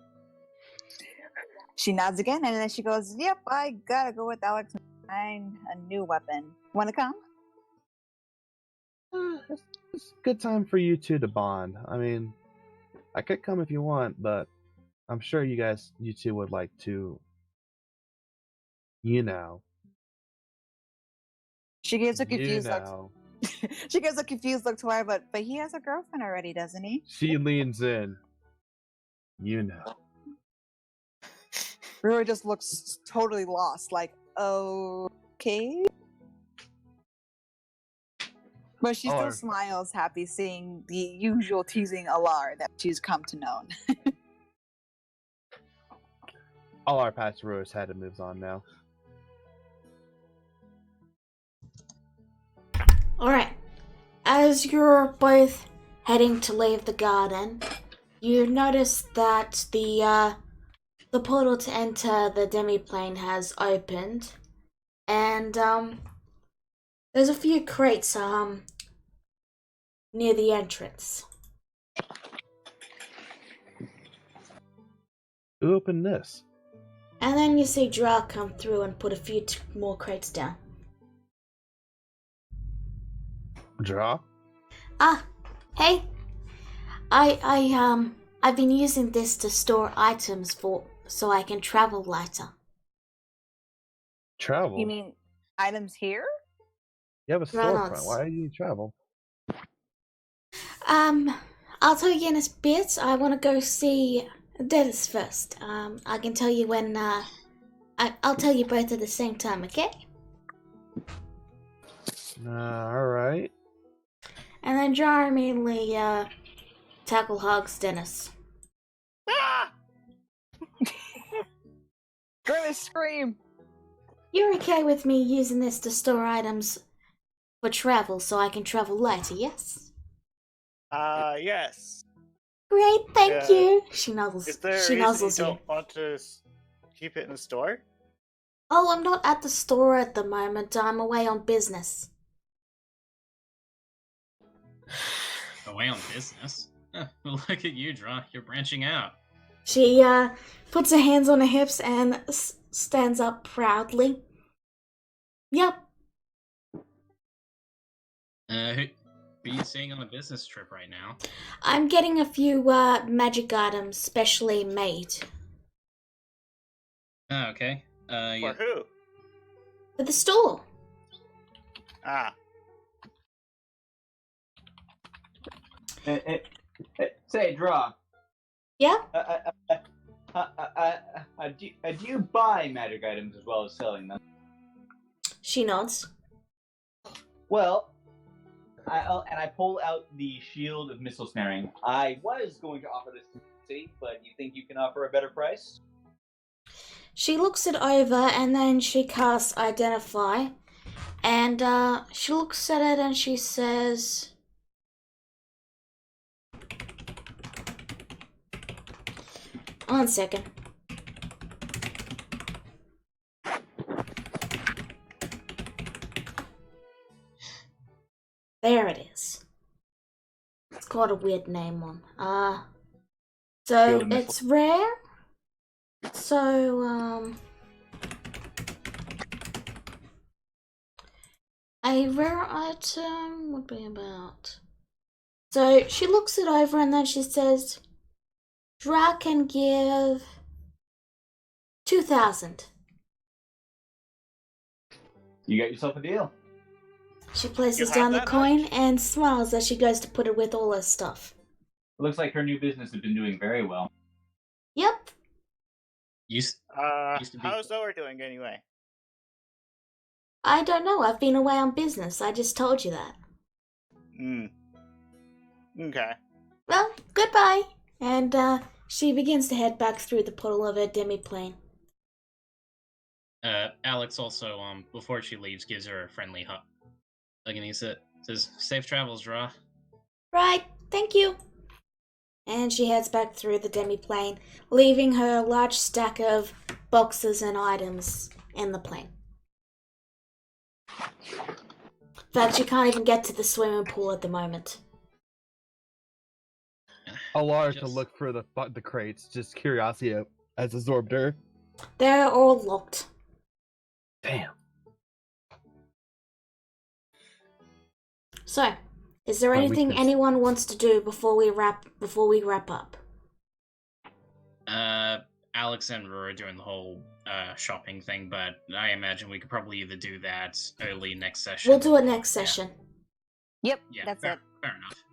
She nods again, and then she goes, "Yep, I gotta go with Alex and find a new weapon. Wanna come?" It's a good time for you two to bond. I mean, I could come if you want, but I'm sure you two would like to, She gives a confused look. She gives a confused look to her, but he has a girlfriend already, doesn't he? She leans in. Rura just looks totally lost, okay. But she still smiles, happy seeing the usual teasing Alar that she's come to know. Alar pats Rura's head and moves on now. Alright, as you're both heading to leave the garden, you notice that the portal to enter the demi-plane has opened, and there's a few crates near the entrance. Who opened this? And then you see Drow come through and put a few more crates down. Draw? Hey. I've been using this to store items so I can travel lighter. Travel? You mean items here? You have a Run-ons. storefront. Why do you travel? I'll tell you in a bit. I want to go see Dennis first. I can tell you when, I'll tell you both at the same time, okay? Alright. And then Jar immediately, tackle hugs Dennis. Ah! Grimace scream! You're okay with me using this to store items for travel so I can travel lighter, yes? Yes. Great, thank Yeah. you. She nuzzles. Is there a She reason you nuzzles you. don't want to keep it in the store? Oh, I'm not at the store at the moment. I'm away on business. Away on business? Look at you, Draw. You're branching out. She puts her hands on her hips and stands up proudly. Yep. Who are you seeing on a business trip right now? I'm getting a few magic items specially made. Oh, okay. For who? For the store. Ah. Say, Draw. Yeah? Do you buy magic items as well as selling them? She nods. Well, I pull out the shield of missile snaring. I was going to offer this to see, but you think you can offer a better price? She looks it over and then she casts Identify. And she looks at it and she says, one second. There it is. It's got a weird name on. So it's rare. So, a rare item would be about. So she looks it over and then she says, Dra can give 2,000. You got yourself a deal. She places You down the have that coin much? and smiles as she goes to put it with all her stuff. Looks like her new business has been doing very well. Yep. Used to be- How's Zoe doing anyway? I don't know. I've been away on business. I just told you that. Okay. Well, goodbye. And she begins to head back through the portal of her demi-plane. Alex also, before she leaves, gives her a friendly hug. And he says, "Safe travels, Draw." Right, thank you. And she heads back through the demi-plane, leaving her large stack of boxes and items in the plane. In fact, she can't even get to the swimming pool at the moment. Alara to look for the crates. Just curiosity has absorbed her. They're all locked. Damn. So, is there My anything weakness. anyone wants to do before we wrap up? Alex and Rura are doing the whole shopping thing, but I imagine we could probably either do that early next session. We'll do it next session. Yep, Yeah, that's fair, it. fair enough.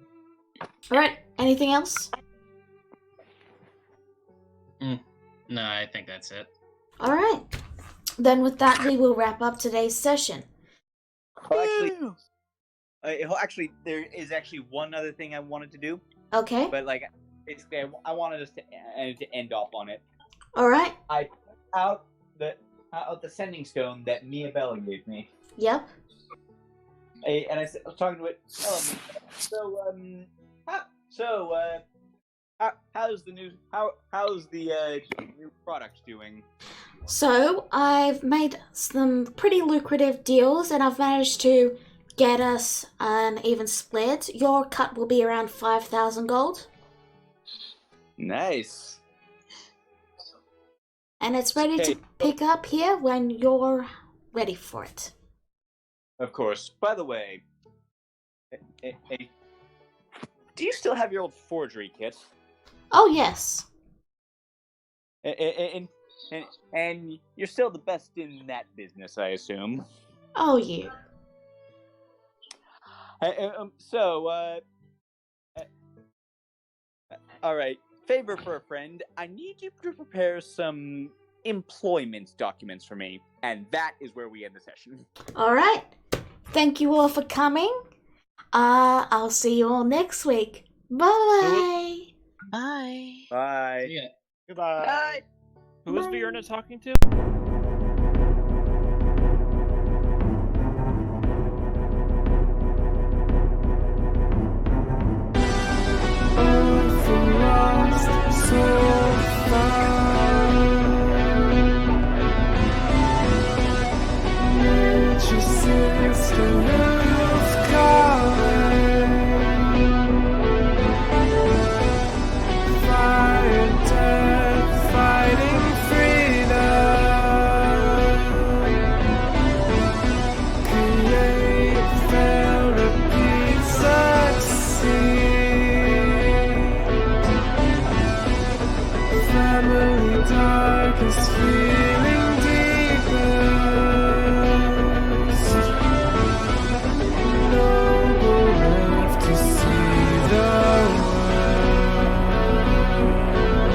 Alright, anything else? No, I think that's it. Alright. Then with that, we will wrap up today's session. Well, actually, there is actually one other thing I wanted to do, Okay? but like, basically, I wanted us to end off on it. Alright? I out the sending stone that Mia Bella gave me, Yep. and I was talking to it. How's the new new product doing? So, I've made some pretty lucrative deals and I've managed to get us an even split. Your cut will be around 5,000 gold. Nice. And it's ready to Hey. pick up here when you're ready for it. Of course. By the way, do you still have your old forgery kit? Oh, yes. In And you're still the best in that business, I assume. Oh, yeah. All right. Favor for a friend. I need you to prepare some employment documents for me, and that is where we end the session. All right. Thank you all for coming. I'll see you all next week. Bye. Bye. Bye. Yeah. Goodbye. Who is Bye. Vierna talking to? Family darkest fear.